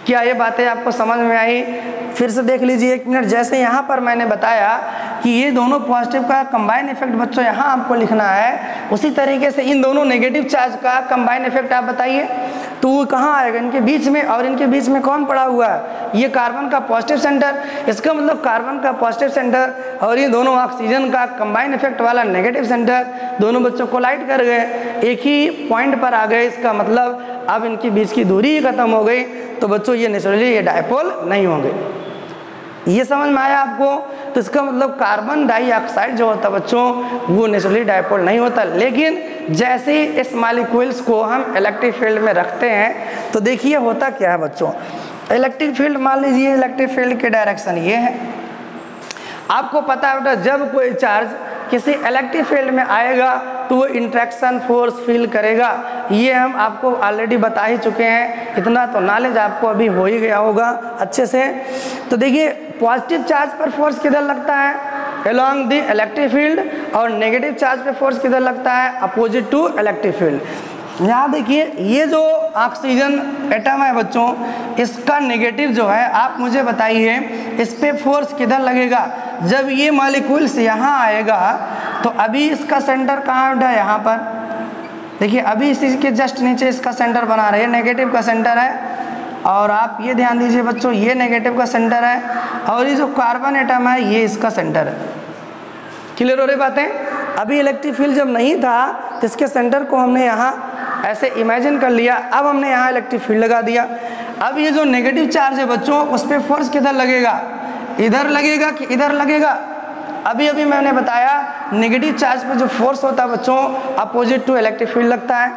क्या ये बातें आपको समझ में आई? फिर से देख लीजिए 1 मिनट। जैसे यहाँ पर मैंने बताया कि ये दोनों पॉजिटिव का कंबाइन इफेक्ट बच्चों यहाँ आपको लिखना है, उसी तरीके से इन दोनों नेगेटिव चार्ज का कंबाइन इफेक्ट आप बताइए, तो वो कहाँ आएगा, इनके बीच में। और इनके बीच में कौन पड़ा हुआ है, ये कार्बन का पॉजिटिव सेंटर। इसका मतलब कार्बन का पॉजिटिव सेंटर और ये दोनों ऑक्सीजन का कंबाइन इफेक्ट वाला नेगेटिव सेंटर, दोनों बच्चों कोलाइड कर गए, एक ही पॉइंट पर आ गए। इसका मतलब अब इनके बीच की दूरी ही खत्म हो गई, तो बच्चों ये नेचुरली ये डायपोल नहीं होंगे। ये समझ में आया आपको? तो इसका मतलब कार्बन डाइऑक्साइड जो होता है बच्चों वो नेचुरली डायपोल नहीं होता। लेकिन जैसे ही इस मॉलिक्यूल्स को हम इलेक्ट्रिक फील्ड में रखते हैं तो देखिए होता क्या है बच्चों, इलेक्ट्रिक फील्ड मान लीजिए, इलेक्ट्रिक फील्ड की डायरेक्शन ये है। आपको पता है बेटा जब कोई चार्ज किसी इलेक्ट्रिक फील्ड में आएगा तो वो इंट्रैक्शन फोर्स फील करेगा। ये हम आपको ऑलरेडी बता ही चुके हैं, इतना तो नॉलेज आपको अभी हो ही गया होगा अच्छे से। तो देखिए पॉजिटिव चार्ज पर फोर्स किधर लगता है, अलोंग द इलेक्ट्रिक फील्ड, और नेगेटिव चार्ज पे फोर्स किधर लगता है, अपोजिट टू इलेक्ट्रिक फील्ड। यहाँ देखिए ये जो ऑक्सीजन एटम है बच्चों, इसका नेगेटिव जो है, आप मुझे बताइए इस पे फोर्स किधर लगेगा। जब ये मॉलिक्यूल्स यहाँ आएगा तो अभी इसका सेंटर कहाँ है, यहाँ पर देखिए, अभी इसी के जस्ट नीचे इसका सेंटर बना रहे हैं, नेगेटिव का सेंटर है। और आप ये ध्यान दीजिए बच्चों, ये नेगेटिव का सेंटर है और ये जो कार्बन एटम है ये इसका सेंटर है। क्लियर हो रही बातें? अभी इलेक्ट्रिक फील्ड जब नहीं था तो इसके सेंटर को हमने यहाँ ऐसे इमेजिन कर लिया, अब हमने यहाँ इलेक्ट्रिक फील्ड लगा दिया। अब ये जो नेगेटिव चार्ज है बच्चों उस पर फोर्स किधर लगेगा, इधर लगेगा कि इधर लगेगा। अभी अभी मैंने बताया नेगेटिव चार्ज पे जो फोर्स होता है बच्चों अपोजिट टू इलेक्ट्रिक फील्ड लगता है।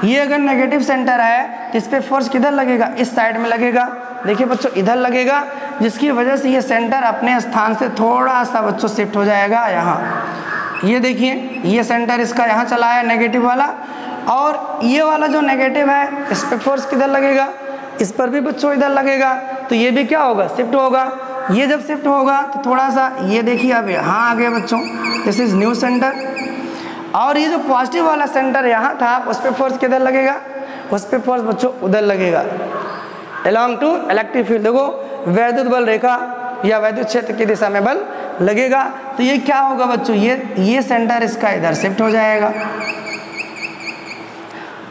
ये अगर नेगेटिव सेंटर है तो इस पे फोर्स किधर लगेगा, इस साइड में लगेगा। देखिए बच्चों इधर लगेगा, जिसकी वजह से ये सेंटर अपने स्थान से थोड़ा सा बच्चों शिफ्ट हो जाएगा यहाँ। ये देखिए ये सेंटर इसका यहाँ चला है नेगेटिव वाला, और ये वाला जो नेगेटिव है इस पे फोर्स किधर लगेगा, इस पर भी बच्चों इधर लगेगा। तो ये भी क्या होगा, शिफ्ट होगा। ये जब शिफ्ट होगा तो थोड़ा सा ये देखिए अब यहाँ आ गया बच्चों, दिस इज न्यू सेंटर। और ये जो पॉजिटिव वाला सेंटर यहाँ था उस पर फोर्स किधर लगेगा, उस पर फोर्स बच्चों उधर लगेगा, अलोंग टू इलेक्ट्रिक फील्ड। देखो वैद्युत बल रेखा या वैद्युत क्षेत्र की दिशा में बल लगेगा। तो ये क्या होगा बच्चों, ये सेंटर इसका इधर शिफ्ट हो जाएगा।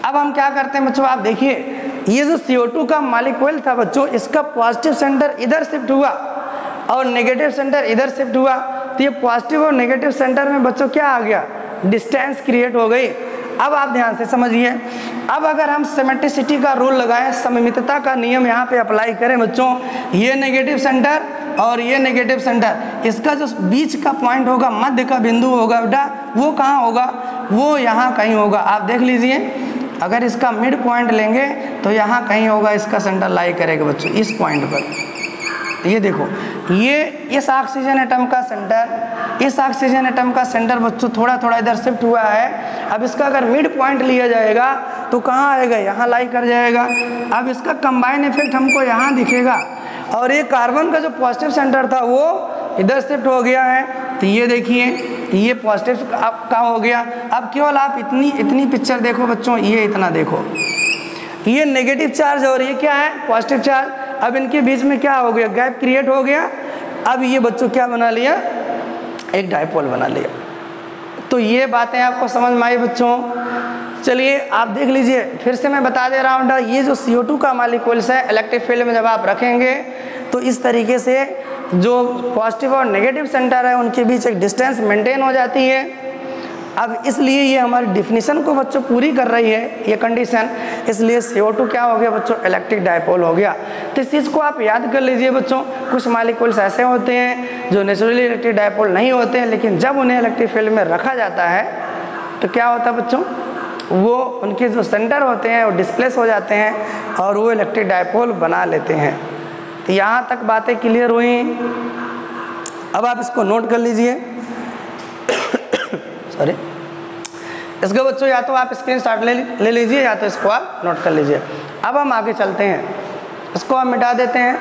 अब हम क्या करते हैं बच्चों, आप देखिए ये जो CO2 का मॉलिक्यूल था बच्चों, इसका पॉजिटिव सेंटर इधर शिफ्ट हुआ और नेगेटिव सेंटर इधर शिफ्ट हुआ। तो ये पॉजिटिव और नेगेटिव सेंटर में बच्चों क्या आ गया, डिस्टेंस क्रिएट हो गई। अब आप ध्यान से समझिए, अब अगर हम सिमेट्रिसिटी का रूल लगाएं, सममितता का नियम यहाँ पे अप्लाई करें बच्चों, ये नेगेटिव सेंटर और ये नेगेटिव सेंटर, इसका जो बीच का पॉइंट होगा, मध्य का बिंदु होगा बेटा, वो कहाँ होगा, वो यहाँ कहीं होगा। आप देख लीजिए अगर इसका मिड पॉइंट लेंगे तो यहाँ कहीं होगा, इसका सेंटर लाई करेगा बच्चों इस पॉइंट पर। ये देखो ये इस ऑक्सीजन एटम का सेंटर इस ऑक्सीजन एटम का सेंटर बच्चों थोड़ा थोड़ा इधर शिफ्ट हुआ है। अब इसका अगर मिड पॉइंट लिया जाएगा तो कहाँ आएगा, यहाँ लाई कर जाएगा। अब इसका कंबाइन इफेक्ट हमको यहाँ दिखेगा और ये कार्बन का जो पॉजिटिव सेंटर था वो इधर शिफ्ट हो गया है। तो ये देखिए ये पॉजिटिव का हो गया। अब केवल आप इतनी पिक्चर देखो बच्चों, ये इतना देखो, ये नेगेटिव चार्ज और ये क्या है पॉजिटिव चार्ज। अब इनके बीच में क्या हो गया, गैप क्रिएट हो गया। अब ये बच्चों क्या बना लिया, एक डायपोल बना लिया। तो ये बातें आपको समझ में आई बच्चों। चलिए आप देख लीजिए, फिर से मैं बता दे रहा हूँ, ये जो CO2 का मॉलिक्यूल्स है इलेक्ट्रिक फील्ड में जब आप रखेंगे तो इस तरीके से जो पॉजिटिव और नेगेटिव सेंटर है उनके बीच एक डिस्टेंस मेंटेन हो जाती है। अब इसलिए ये हमारी डिफिनीशन को बच्चों पूरी कर रही है ये कंडीशन, इसलिए CO2 क्या हो गया बच्चों, इलेक्ट्रिक डायपोल हो गया। तो इस चीज़ को आप याद कर लीजिए बच्चों। कुछ मॉलिक्यूल्स ऐसे होते हैं जो नेचुरली इलेक्ट्रिक डायपोल नहीं होते हैं, लेकिन जब उन्हें इलेक्ट्रिक फील्ड में रखा जाता है तो क्या होता है बच्चों, वो उनके जो सेंटर होते हैं वो डिस्प्लेस हो जाते हैं और वो इलेक्ट्रिक डायपोल बना लेते हैं। तो यहाँ तक बातें क्लियर हुई। अब आप इसको नोट कर लीजिए। सॉरी, इसको बच्चों या तो आप स्क्रीनशॉट ले लीजिए या तो इसको आप नोट कर लीजिए। अब हम आगे चलते हैं, इसको हम मिटा देते हैं।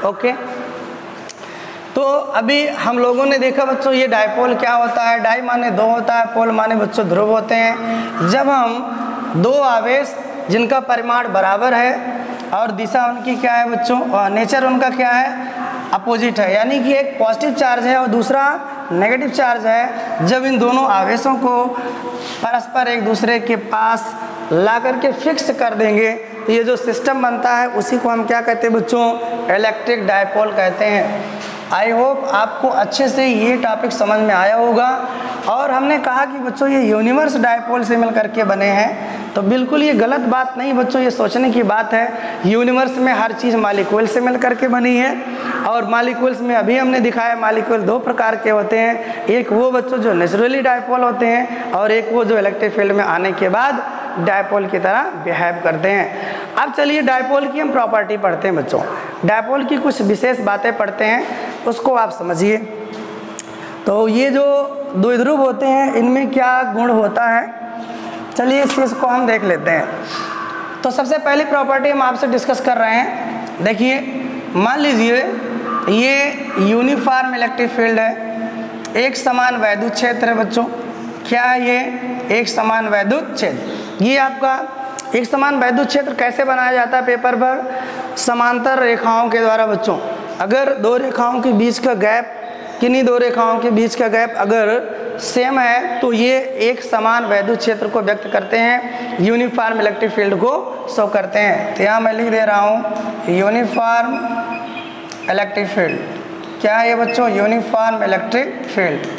ओके, तो अभी हम लोगों ने देखा बच्चों ये डायपोल क्या होता है। डाई माने दो होता है, पोल माने बच्चों ध्रुव होते हैं। जब हम दो आवेश जिनका परिमाण बराबर है और दिशा उनकी क्या है बच्चों, और नेचर उनका क्या है, अपोजिट है, यानी कि एक पॉजिटिव चार्ज है और दूसरा नेगेटिव चार्ज है। जब इन दोनों आवेशों को परस्पर एक दूसरे के पास ला करके फिक्स कर देंगे तो ये जो सिस्टम बनता है उसी को हम क्या कहते हैं बच्चों, इलेक्ट्रिक डायपोल कहते हैं। आई होप आपको अच्छे से ये टॉपिक समझ में आया होगा। और हमने कहा कि बच्चों ये यूनिवर्स डायपोल से मिल करके बने हैं, तो बिल्कुल ये गलत बात नहीं बच्चों, ये सोचने की बात है। यूनिवर्स में हर चीज़ मॉलिक्यूल से मिल करके बनी है और मॉलिक्यूल्स में अभी हमने दिखाया मॉलिक्यूल दो प्रकार के होते हैं। एक वो बच्चों जो नेचुरली डायपोल होते हैं और एक वो जो इलेक्ट्रिक फील्ड में आने के बाद डायपोल की तरह बिहेव करते हैं। अब चलिए डायपोल की हम प्रॉपर्टी पढ़ते हैं बच्चों। डायपोल की कुछ विशेष बातें पढ़ते हैं, उसको आप समझिए। तो ये जो द्विध्रुव होते हैं इनमें क्या गुण होता है, चलिए इस चीज़ को हम देख लेते हैं। तो सबसे पहली प्रॉपर्टी हम आपसे डिस्कस कर रहे हैं। देखिए मान लीजिए ये यूनिफॉर्म इलेक्ट्रिक फील्ड है, एक समान वैद्युत क्षेत्र है बच्चों। क्या है ये, एक समान वैद्युत क्षेत्र। ये आपका एक समान वैद्युत क्षेत्र कैसे बनाया जाता है पेपर पर, समांतर रेखाओं के द्वारा बच्चों। अगर दो रेखाओं के बीच का गैप, किन्हीं दो रेखाओं के बीच का गैप अगर सेम है तो ये एक समान वैद्युत क्षेत्र को व्यक्त करते हैं, यूनिफॉर्म इलेक्ट्रिक फील्ड को शो करते हैं। तो यहाँ मैं लिख दे रहा हूँ यूनिफॉर्म इलेक्ट्रिक फील्ड। क्या है ये बच्चों, यूनिफॉर्म इलेक्ट्रिक फील्ड।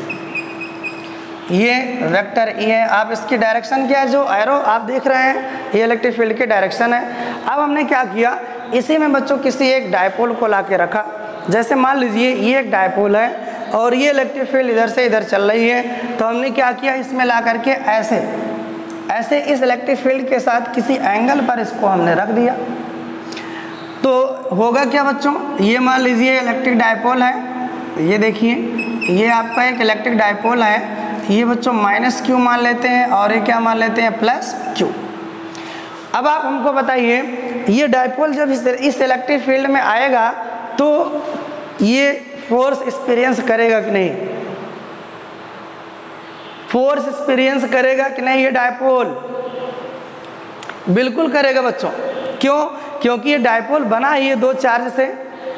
ये वेक्टर ई है। आप इसकी डायरेक्शन क्या है, जो एरो आप देख रहे हैं ये इलेक्ट्रिक फील्ड की डायरेक्शन है। अब हमने क्या किया, इसी में बच्चों किसी एक डायपोल को ला के रखा। जैसे मान लीजिए ये एक डायपोल है और ये इलेक्ट्रिक फील्ड इधर से इधर चल रही है, तो हमने क्या किया, इसमें ला करके ऐसे इस इलेक्ट्रिक फील्ड के साथ किसी एंगल पर इसको हमने रख दिया। तो होगा क्या बच्चों, ये मान लीजिए इलेक्ट्रिक डायपोल है, ये देखिए ये आपका एक इलेक्ट्रिक डायपोल है। ये बच्चों माइनस क्यू मान लेते हैं और ये क्या मान लेते हैं, प्लस क्यू। अब आप हमको बताइए ये डायपोल जब इस इलेक्ट्रिक फील्ड में आएगा तो ये फोर्स एक्सपीरियंस करेगा कि नहीं, फोर्स एक्सपीरियंस करेगा कि नहीं ये डायपोल, बिल्कुल करेगा बच्चों। क्यों, क्योंकि ये डायपोल बना ही है दो चार्ज से,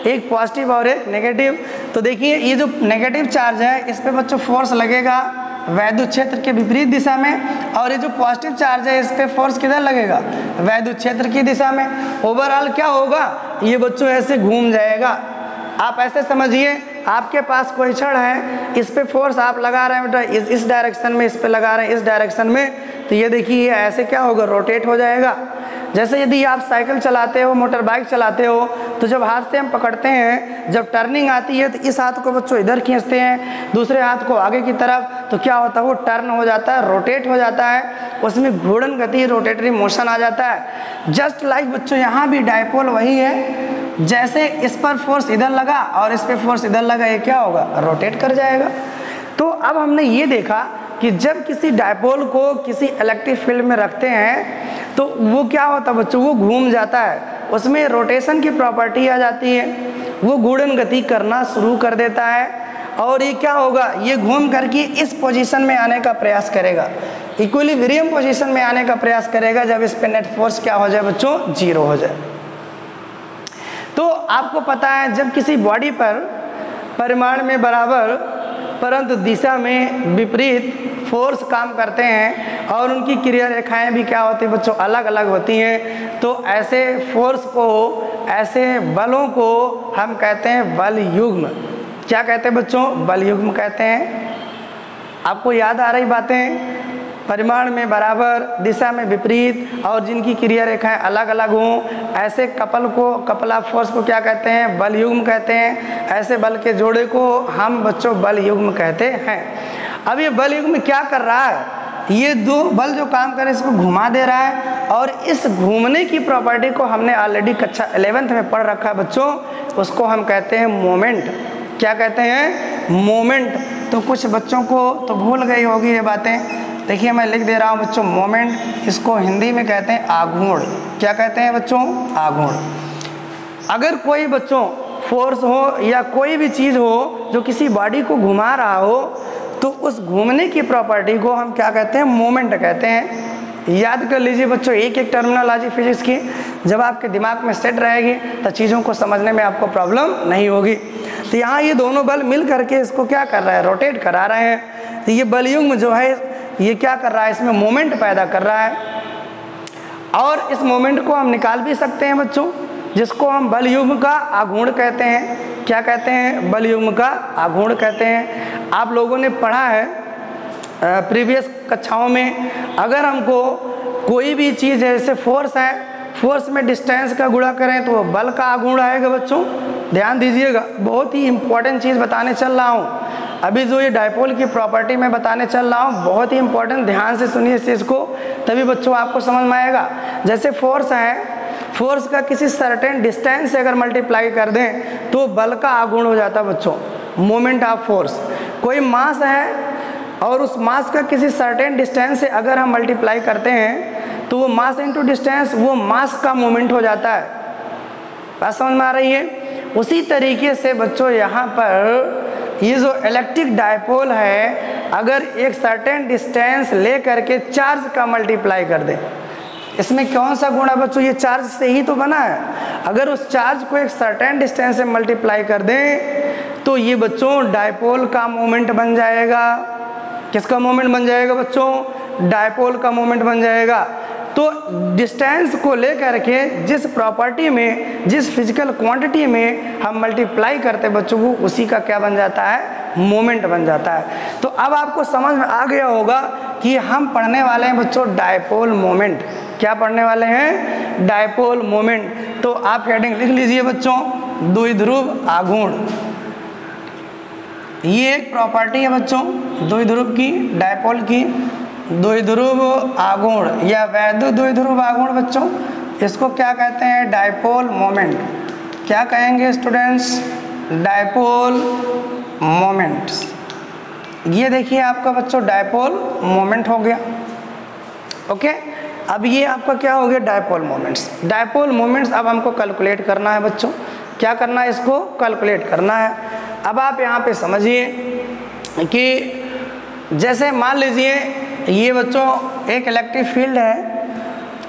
एक पॉजिटिव और एक नेगेटिव। तो देखिए ये जो नेगेटिव चार्ज है इस पे बच्चों फोर्स लगेगा वैद्युत क्षेत्र के विपरीत दिशा में, और ये जो पॉजिटिव चार्ज है इस पे फोर्स किधर लगेगा, वैद्युत क्षेत्र की दिशा में। ओवरऑल क्या होगा, ये बच्चों ऐसे घूम जाएगा। आप ऐसे समझिए आपके पास कोई छड़ है, इस पे फोर्स आप लगा रहे हैं बेटा इस डायरेक्शन में, इस पे लगा रहे हैं इस डायरेक्शन में, तो ये देखिए ये ऐसे क्या होगा, रोटेट हो जाएगा। जैसे यदि आप साइकिल चलाते हो, मोटर बाइक चलाते हो, तो जब हाथ से हम पकड़ते हैं, जब टर्निंग आती है तो इस हाथ को बच्चों इधर खींचते हैं, दूसरे हाथ को आगे की तरफ, तो क्या होता है वो टर्न हो जाता है, रोटेट हो जाता है, उसमें घूर्णन गति रोटेटरी मोशन आ जाता है। जस्ट लाइक बच्चों यहाँ भी डायपोल वही है, जैसे इस पर फोर्स इधर लगा और इस पे फोर्स इधर लगा, ये क्या होगा, रोटेट कर जाएगा। तो अब हमने ये देखा कि जब किसी डायपोल को किसी इलेक्ट्रिक फील्ड में रखते हैं तो वो क्या होता है बच्चों, वो घूम जाता है, उसमें रोटेशन की प्रॉपर्टी आ जाती है, वो घूर्णन गति करना शुरू कर देता है और ये क्या होगा, ये घूम करके इस पोजीशन में आने का प्रयास करेगा, इक्विलिब्रियम पोजीशन में आने का प्रयास करेगा, जब इस पे नेट फोर्स क्या हो जाए बच्चों, 0 हो जाए। तो आपको पता है जब किसी बॉडी पर परिमाण में बराबर परंतु दिशा में विपरीत फोर्स काम करते हैं और उनकी क्रिया रेखाएं भी क्या होती है बच्चों, अलग अलग होती हैं, तो ऐसे फोर्स को, ऐसे बलों को हम कहते हैं बल युग्म। क्या कहते हैं बच्चों, बल युग्म कहते हैं। आपको याद आ रही बातें, परिमाण में बराबर, दिशा में विपरीत और जिनकी क्रिया रेखाएं अलग अलग हों, ऐसे कपल ऑफ फोर्स को क्या कहते हैं, बल युग्म कहते हैं। ऐसे बल के जोड़े को हम बच्चों बल युग्म कहते हैं। अब ये बल युग्म क्या कर रहा है, ये दो बल जो काम कर रहे हैं इसको घुमा दे रहा है और इस घूमने की प्रॉपर्टी को हमने ऑलरेडी कक्षा 11th में पढ़ रखा है बच्चों, उसको हम कहते हैं मोमेंट। क्या कहते हैं, मोमेंट। तो कुछ बच्चों को तो भूल गई होगी ये बातें, देखिए मैं लिख दे रहा हूँ बच्चों, मोमेंट, इसको हिंदी में कहते हैं आघूर्ण। क्या कहते हैं बच्चों, आघूर्ण। अगर कोई बच्चों फोर्स हो या कोई भी चीज़ हो जो किसी बॉडी को घुमा रहा हो तो उस घूमने की प्रॉपर्टी को हम क्या कहते हैं, मोमेंट कहते हैं। याद कर लीजिए बच्चों एक एक टर्मिनोलॉजी फिजिक्स की, जब आपके दिमाग में सेट रहेगी तो चीज़ों को समझने में आपको प्रॉब्लम नहीं होगी। तो यहाँ ये दोनों बल मिल करके इसको क्या कर रहा है, रोटेट करा रहे हैं। तो ये बल युग्म जो है ये क्या कर रहा है, इसमें मोमेंट पैदा कर रहा है और इस मोमेंट को हम निकाल भी सकते हैं बच्चों, जिसको हम बल युग्म का आघूर्ण कहते हैं। क्या कहते हैं, बल युग्म का आघूर्ण कहते हैं। आप लोगों ने पढ़ा है प्रीवियस कक्षाओं में, अगर हमको कोई भी चीज़ जैसे फोर्स है, फोर्स में डिस्टेंस का गुणा करें तो वो बल का आघूर्ण आएगा बच्चों। ध्यान दीजिएगा, बहुत ही इंपॉर्टेंट चीज़ बताने चल रहा हूँ। अभी जो ये डायपोल की प्रॉपर्टी मैं बताने चल रहा हूँ बहुत ही इंपॉर्टेंट, ध्यान से सुनिए इस चीज़ को, तभी बच्चों आपको समझ में आएगा। जैसे फोर्स है, फोर्स का किसी सर्टेन डिस्टेंस से अगर मल्टीप्लाई कर दें तो बल का आघूर्ण हो जाता है बच्चों, मोमेंट ऑफ फोर्स। कोई मास है और उस मास का किसी सर्टेन डिस्टेंस से अगर हम मल्टीप्लाई करते हैं तो वो मास इंटू डिस्टेंस, वो मास का मोमेंट हो जाता है। बात समझ में आ रही है। उसी तरीके से बच्चों यहाँ पर ये जो इलेक्ट्रिक डायपोल है, अगर एक सर्टेन डिस्टेंस ले करके चार्ज का मल्टीप्लाई कर दे, इसमें कौन सा गुण है बच्चों, ये चार्ज से ही तो बना है। अगर उस चार्ज को एक सर्टेन डिस्टेंस से मल्टीप्लाई कर दें तो ये बच्चों डायपोल का मोमेंट बन जाएगा। किसका मोमेंट बन जाएगा बच्चों, डायपोल का मोमेंट बन जाएगा। तो डिस्टेंस को लेकर के जिस प्रॉपर्टी में, जिस फिजिकल क्वांटिटी में हम मल्टीप्लाई करते हैं बच्चों को, उसी का क्या बन जाता है, मोमेंट बन जाता है। तो अब आपको समझ में आ गया होगा कि हम पढ़ने वाले हैं बच्चों डायपोल मोमेंट। क्या पढ़ने वाले हैं, डायपोल मोमेंट। तो आप हेडिंग लिख लीजिए बच्चों, द्विध्रुव आघूर्ण। ये एक प्रॉपर्टी है बच्चों द्विध्रुव की, डायपोल की, द्विध्रुव आघूर्ण या वैद्युत द्विध्रुव आघूर्ण बच्चों, इसको क्या कहते हैं, डायपोल मोमेंट। क्या कहेंगे स्टूडेंट्स, डायपोल मोमेंट। ये देखिए आपका बच्चों डायपोल मोमेंट हो गया। ओके, अब ये आपका क्या हो गया, डायपोल मोमेंट्स। डायपोल मोमेंट्स अब हमको कैलकुलेट करना है बच्चों। क्या करना है, इसको कैलकुलेट करना है। अब आप यहाँ पे समझिए कि जैसे मान लीजिए ये बच्चों एक इलेक्ट्रिक फील्ड है,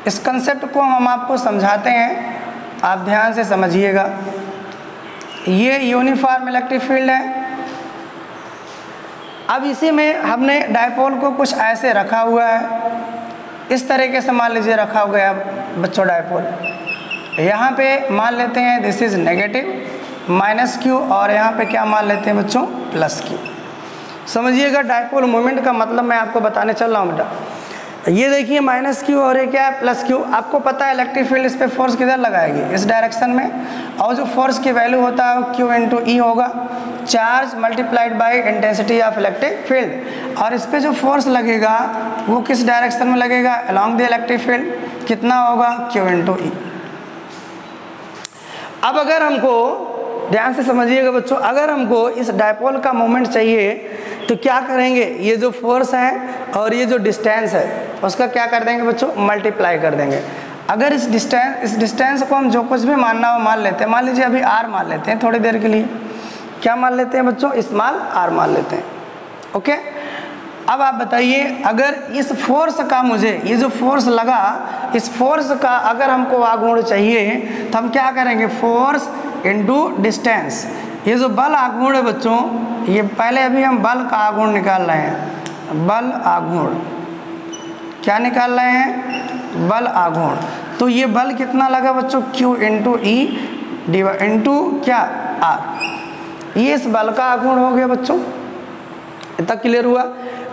इस कंसेप्ट को हम आपको समझाते हैं, आप ध्यान से समझिएगा। ये यूनिफॉर्म इलेक्ट्रिक फील्ड है। अब इसी में हमने डायपोल को कुछ ऐसे रखा हुआ है, इस तरीके से मान लीजिए रखा हुआ है बच्चों डायपोल। यहाँ पे मान लेते हैं this is negative minus Q और यहाँ पे क्या मान लेते हैं बच्चों, प्लस क्यू। समझिएगा डायपोल मोमेंट का मतलब मैं आपको बताने चल रहा हूँ बेटा। ये देखिए माइनस क्यू और ये क्या है, प्लस क्यू। आपको पता है इलेक्ट्रिक फील्ड इस पर फोर्स किधर लगाएगी, इस डायरेक्शन में, और जो फोर्स की वैल्यू होता है वो क्यू इंटू ई होगा, charge multiplied by intensity of electric field. और इस पर जो फोर्स लगेगा वो किस डायरेक्शन में लगेगा, अलोंग द इलेक्ट्रिक फील्ड। कितना होगा, क्यू इंटू ई। अब अगर हमको ध्यान से समझिएगा बच्चों, अगर हमको इस डायपोल का मोमेंट चाहिए तो क्या करेंगे, ये जो फोर्स है और ये जो डिस्टेंस है उसका क्या कर देंगे बच्चों, मल्टीप्लाई कर देंगे। अगर इस डिस्टेंस को हम जो कुछ भी मानना हो मान लेते हैं, मान लीजिए अभी आर मान लेते हैं थोड़ी देर के लिए, क्या मान लेते हैं बच्चों, स्मॉल आर मान लेते हैं। ओके, अब आप बताइए अगर इस फोर्स का मुझे, ये जो फोर्स लगा, इस फोर्स का अगर हमको आघूर्ण चाहिए तो हम क्या करेंगे, फोर्स इनटू डिस्टेंस। ये जो बल आघूर्ण है बच्चों, ये पहले अभी हम बल का आघूर्ण निकाल रहे हैं, बल आघूर्ण क्या निकाल रहे हैं, बल आघूर्ण। तो ये बल कितना लगा बच्चों, Q इंटू ई इंटू क्या आर, ये इस बल का आघूर्ण हो गया बच्चों। इतना क्लियर हुआ।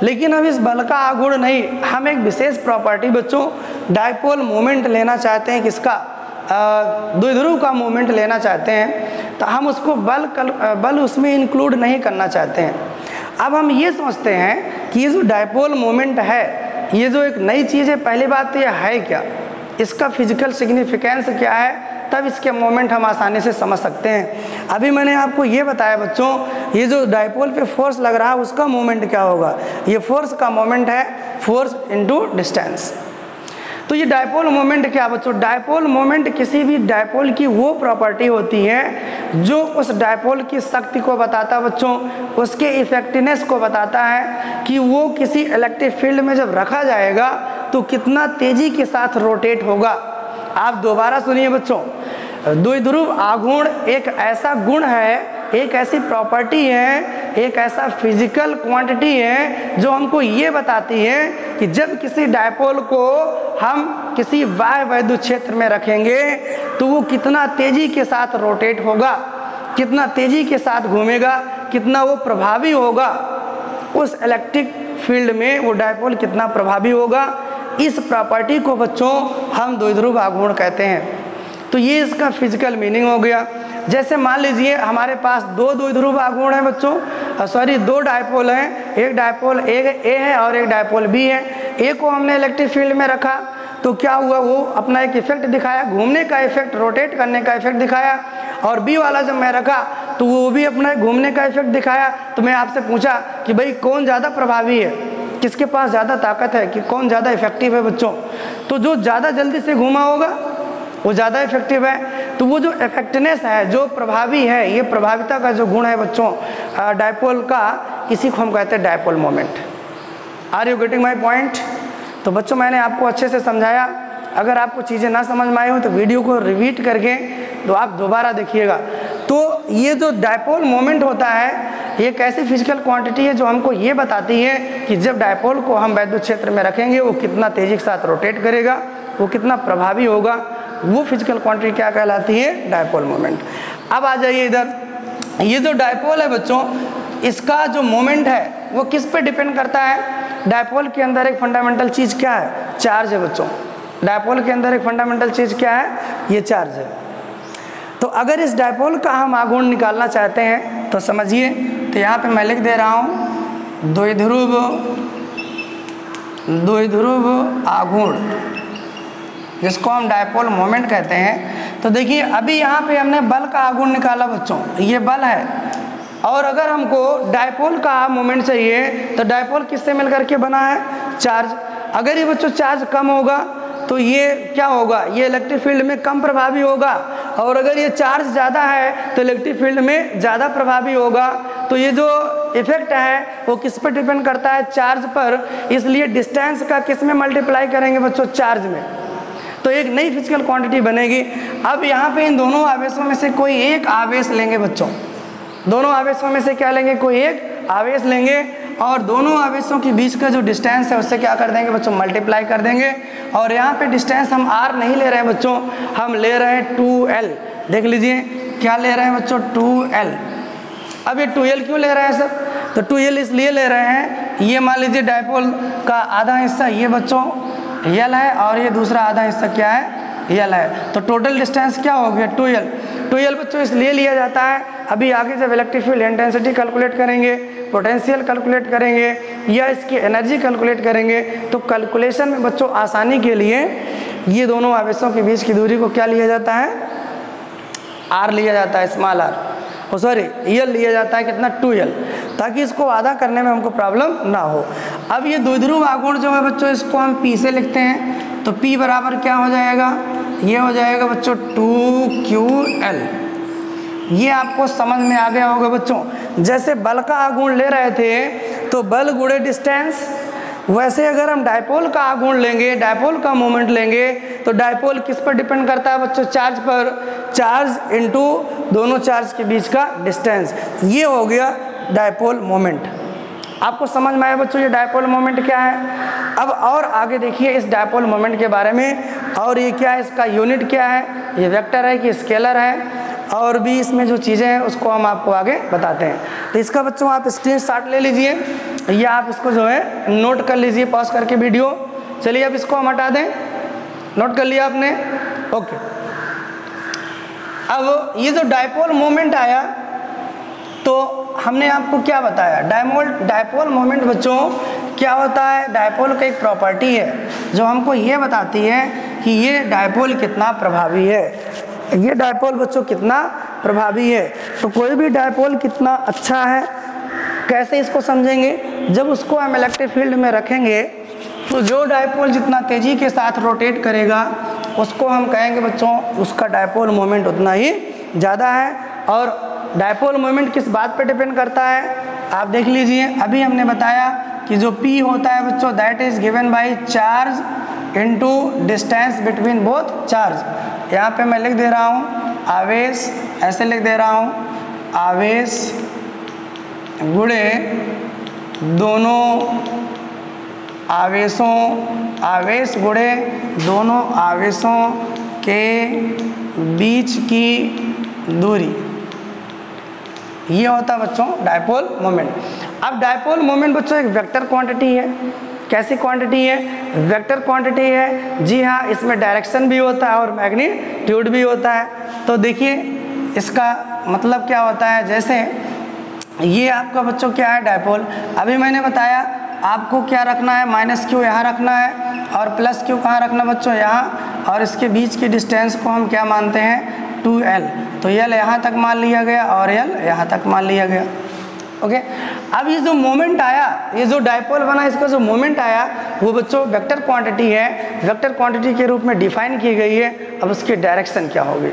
लेकिन हम इस बल का आघूर्ण नहीं, हम एक विशेष प्रॉपर्टी बच्चों डायपोल मोमेंट लेना चाहते हैं, किसका, द्विध्रुव का मोमेंट लेना चाहते हैं, तो हम उसको बल उसमें इंक्लूड नहीं करना चाहते हैं। अब हम ये सोचते हैं कि ये जो डायपोल मोमेंट है, ये जो एक नई चीज़ है, पहली बात तो ये है क्या, इसका फिजिकल सिग्निफिकेंस क्या है, तब इसके मोमेंट हम आसानी से समझ सकते हैं। अभी मैंने आपको ये बताया बच्चों, ये जो डायपोल पे फोर्स लग रहा है उसका मोमेंट क्या होगा, ये फोर्स का मोमेंट है फोर्स इनटू डिस्टेंस। तो ये डायपोल मोमेंट क्या बच्चों, डायपोल मोमेंट किसी भी डायपोल की वो प्रॉपर्टी होती है जो उस डायपोल की शक्ति को बताता बच्चों, उसके इफेक्टिवनेस को बताता है कि वो किसी इलेक्ट्रिक फील्ड में जब रखा जाएगा तो कितना तेजी के साथ रोटेट होगा। आप दोबारा सुनिए बच्चों, द्विध्रुव आघूर्ण एक ऐसा गुण है, एक ऐसी प्रॉपर्टी है, एक ऐसा फिजिकल क्वांटिटी है जो हमको ये बताती है कि जब किसी डायपोल को हम किसी बाह्य वैद्युत क्षेत्र में रखेंगे तो वो कितना तेजी के साथ रोटेट होगा, कितना तेजी के साथ घूमेगा, कितना वो प्रभावी होगा उस इलेक्ट्रिक फील्ड में, वो डायपोल कितना प्रभावी होगा। इस प्रॉपर्टी को बच्चों हम द्विध्रुव आघूर्ण कहते हैं। तो ये इसका फिजिकल मीनिंग हो गया। जैसे मान लीजिए हमारे पास दो द्विध्रुव आघूर्ण है बच्चों, सॉरी दो डायपोल हैं, एक डायपोल ए है और एक डायपोल बी है। ए को हमने इलेक्ट्रिक फील्ड में रखा तो क्या हुआ, वो अपना एक इफेक्ट दिखाया, घूमने का इफेक्ट, रोटेट करने का इफेक्ट दिखाया। और बी वाला जब मैं रखा तो वो भी अपना घूमने का इफेक्ट दिखाया। तो मैं आपसे पूछा कि भाई कौन ज़्यादा प्रभावी है, किसके पास ज़्यादा ताकत है, कि कौन ज़्यादा इफेक्टिव है बच्चों, तो जो ज़्यादा जल्दी से घूमा होगा वो ज़्यादा इफेक्टिव है। तो वो जो इफेक्टिवनेस है, जो प्रभावी है, ये प्रभाविता का जो गुण है बच्चों डायपोल का, इसी को हम कहते हैं dipole moment. Are you getting my point. तो बच्चों मैंने आपको अच्छे से समझाया। अगर आपको चीज़ें ना समझ में आई हो तो वीडियो को रिपीट करके तो आप दोबारा देखिएगा। तो ये जो डायपोल मोमेंट होता है, ये एक ऐसी फिजिकल क्वांटिटी है जो हमको ये बताती है कि जब डायपोल को हम वैद्युत क्षेत्र में रखेंगे वो कितना तेजी के साथ रोटेट करेगा, वो कितना प्रभावी होगा। वो फिजिकल क्वांटिटी क्या कहलाती है, डायपोल मोमेंट। अब आ जाइए इधर, ये जो डायपोल है बच्चों, इसका जो मोमेंट है वो किस पे डिपेंड करता है। डायपोल के अंदर एक फंडामेंटल चीज़ क्या है, चार्ज है बच्चों। डायपोल के अंदर एक फंडामेंटल चीज़ क्या है, ये चार्ज है। तो अगर इस डायपोल का हम आघूर्ण निकालना चाहते हैं तो समझिए, तो यहाँ पे मैं लिख दे रहा हूँ द्विध्रुव आघूर्ण, जिसको हम डायपोल मोमेंट कहते हैं। तो देखिए अभी यहाँ पे हमने बल का आघूर्ण निकाला बच्चों, ये बल है। और अगर हमको डायपोल का मोमेंट चाहिए तो डायपोल किससे मिलकर के बना है, चार्ज। अगर ये बच्चों चार्ज कम होगा तो ये क्या होगा, ये इलेक्ट्रिक फील्ड में कम प्रभावी होगा। और अगर ये चार्ज ज़्यादा है तो इलेक्ट्रिक फील्ड में ज़्यादा प्रभावी होगा। तो ये जो इफेक्ट है वो किस पर डिपेंड करता है, चार्ज पर। इसलिए डिस्टेंस का किस में मल्टीप्लाई करेंगे बच्चों, चार्ज में। तो एक नई फिजिकल क्वांटिटी बनेगी। अब यहाँ पे इन दोनों आवेशों में से कोई एक आवेश लेंगे बच्चों, दोनों आवेशों में से क्या लेंगे, कोई एक आवेश लेंगे और दोनों आवेशों के बीच का जो डिस्टेंस है उससे क्या कर देंगे बच्चों, मल्टीप्लाई कर देंगे। और यहाँ पे डिस्टेंस हम r नहीं ले रहे हैं बच्चों, हम ले रहे हैं 2l। देख लीजिए क्या ले रहे हैं बच्चों, 2l। अब ये 2l क्यों ले रहे हैं सर, तो 2l इसलिए ले रहे हैं, ये मान लीजिए डायपोल का आधा हिस्सा ये बच्चों l है और ये दूसरा आधा हिस्सा क्या है, l है। तो टोटल डिस्टेंस क्या हो गया, 2l बच्चों इसलिए लिया जाता है। अभी आगे जब इलेक्ट्रिक फील्ड इंटेंसिटी कैलकुलेट करेंगे, पोटेंशियल कैलकुलेट करेंगे या इसकी एनर्जी कैलकुलेट करेंगे, तो कैलकुलेशन में बच्चों आसानी के लिए ये दोनों आवेशों के बीच की दूरी को क्या लिया जाता है, आर लिया जाता है, स्मॉल आर, सॉरी यल लिया जाता है कितना 2l, ताकि इसको आधा करने में हमको प्रॉब्लम ना हो। अब ये द्विध्रुव आघूर्ण जो है बच्चों, इसको हम P से लिखते हैं, तो P बराबर क्या हो जाएगा, ये हो जाएगा बच्चों 2ql। ये आपको समझ में आ गया होगा बच्चों। जैसे बल का आघूर्ण ले रहे थे तो बल गुणे डिस्टेंस, वैसे अगर हम डायपोल का आघूर्ण लेंगे, डायपोल का मोमेंट लेंगे, तो डायपोल किस पर डिपेंड करता है बच्चों, चार्ज पर, चार्ज इनटू दोनों चार्ज के बीच का डिस्टेंस। ये हो गया डायपोल मोमेंट। आपको समझ में आया बच्चों ये डायपोल मोमेंट क्या है। अब और आगे देखिए इस डायपोल मोमेंट के बारे में, और ये क्या है, इसका यूनिट क्या है, ये वेक्टर है कि स्केलर है, और भी इसमें जो चीज़ें हैं उसको हम आपको आगे बताते हैं। तो इसका बच्चों आप स्क्रीनशॉट ले लीजिए, या आप इसको जो है नोट कर लीजिए पॉज करके वीडियो। चलिए अब इसको हम हटा दें, नोट कर लिया आपने, ओके। अब ये जो डायपोल मोमेंट आया तो हमने आपको क्या बताया, डायपोल मोमेंट बच्चों क्या होता है, डायपोल का एक प्रॉपर्टी है जो हमको ये बताती है कि ये डायपोल कितना प्रभावी है, ये डायपोल बच्चों कितना प्रभावी है। तो कोई भी डायपोल कितना अच्छा है, कैसे इसको समझेंगे, जब उसको हम इलेक्ट्रिक फील्ड में रखेंगे तो जो डायपोल जितना तेज़ी के साथ रोटेट करेगा उसको हम कहेंगे बच्चों उसका डायपोल मोमेंट उतना ही ज़्यादा है। और डायपोल मोमेंट किस बात पे डिपेंड करता है, आप देख लीजिए। अभी हमने बताया कि जो P होता है बच्चों that is given by charge into distance between both charge. यहाँ पे मैं लिख दे रहा हूँ आवेश, ऐसे लिख दे रहा हूँ आवेश गुणे दोनों आवेशों, आवेश गुणे दोनों आवेशों के बीच की दूरी, ये होता है बच्चों डायपोल मोमेंट। अब डायपोल मोमेंट बच्चों एक वेक्टर क्वांटिटी है। कैसी क्वांटिटी है, वेक्टर क्वांटिटी है। जी हाँ, इसमें डायरेक्शन भी होता है और मैग्नीट्यूड भी होता है। तो देखिए इसका मतलब क्या होता है, जैसे ये आपका बच्चों क्या है डायपोल, अभी मैंने बताया आपको क्या रखना है, -q यहाँ रखना है और +q कहाँ रखना बच्चों, यहाँ, और इसके बीच की डिस्टेंस को हम क्या मानते हैं 2l। तो l यहाँ तक मान लिया गया और l यहाँ तक मान लिया गया, ओके। अब ये जो मोमेंट आया, ये जो डायपोल बना, इसका जो मोमेंट आया वो बच्चों वेक्टर क्वांटिटी है, वेक्टर क्वांटिटी के रूप में डिफाइन की गई है। अब उसकी डायरेक्शन क्या होगी,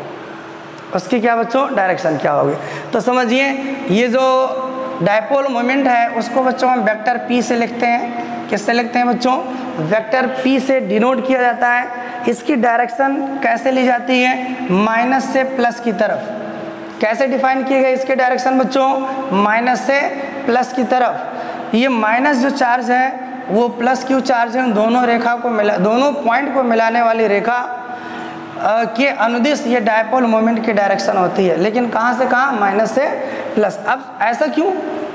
उसकी क्या बच्चों डायरेक्शन क्या होगी, तो समझिए ये जो डायपोल मोमेंट है उसको बच्चों हम वेक्टर P से लिखते हैं। किससे लिखते हैं बच्चों, वेक्टर P से डिनोट किया जाता है। इसकी डायरेक्शन कैसे ली जाती है, माइनस से प्लस की तरफ। कैसे डिफाइन किए गए इसके डायरेक्शन बच्चों, माइनस से प्लस की तरफ। ये माइनस जो चार्ज है वो +q चार्ज है, दोनों रेखा को मिला, दोनों पॉइंट को मिलाने वाली रेखा के अनुदिश ये डायपोल मोमेंट की डायरेक्शन होती है। लेकिन कहाँ से कहाँ, माइनस से प्लस। अब ऐसा क्यों,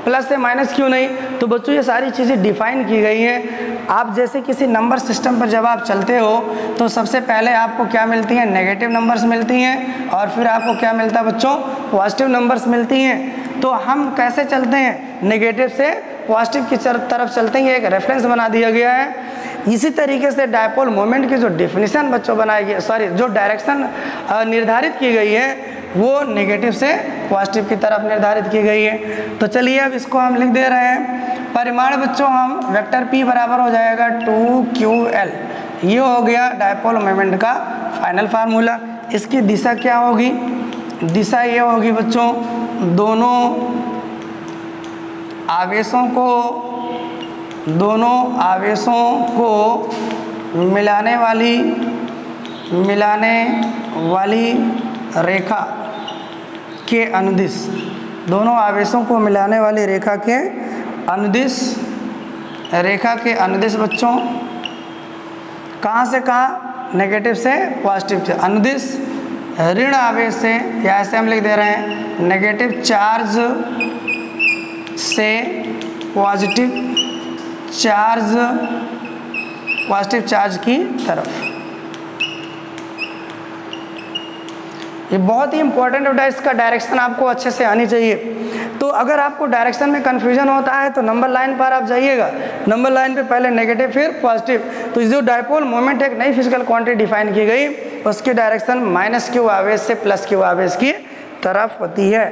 प्लस से माइनस क्यों नहीं, तो बच्चों ये सारी चीज़ें डिफाइन की गई हैं। आप जैसे किसी नंबर सिस्टम पर जब आप चलते हो तो सबसे पहले आपको क्या मिलती हैं, नेगेटिव नंबर्स मिलती हैं, और फिर आपको क्या मिलता है बच्चों, पॉजिटिव नंबर्स मिलती हैं। तो हम कैसे चलते हैं, नेगेटिव से पॉजिटिव की तरफ चलते हैं, ये एक रेफरेंस बना दिया गया है। इसी तरीके से डायपोल मोमेंट की जो डेफिनेशन बच्चों बनाई गई, सॉरी जो डायरेक्शन निर्धारित की गई है वो नेगेटिव से पॉजिटिव की तरफ निर्धारित की गई है। तो चलिए अब इसको हम लिख दे रहे हैं। परिमाण बच्चों हम वेक्टर P बराबर हो जाएगा 2ql। ये हो गया डायपोल मोमेंट का फाइनल फार्मूला। इसकी दिशा क्या होगी, दिशा ये होगी बच्चों, दोनों आवेशों को मिलाने वाली रेखा के अनुदिश, दोनों आवेशों को मिलाने वाली रेखा के अनुदिश बच्चों, कहाँ से कहाँ, नेगेटिव से पॉजिटिव से, अनुदिश ऋण आवेश से, या ऐसे हम लिख दे रहे हैं नेगेटिव चार्ज से पॉजिटिव चार्ज की तरफ। ये बहुत ही इंपॉर्टेंट होता है, इसका डायरेक्शन आपको अच्छे से आनी चाहिए। तो अगर आपको डायरेक्शन में कन्फ्यूजन होता है तो नंबर लाइन पर आप जाइएगा, नंबर लाइन पे पहले नेगेटिव फिर पॉजिटिव। तो जो डायपोल मोमेंट एक नई फिजिकल क्वांटिटी डिफाइन की गई, उसकी डायरेक्शन -q आवेश से +q आवेश की तरफ होती है।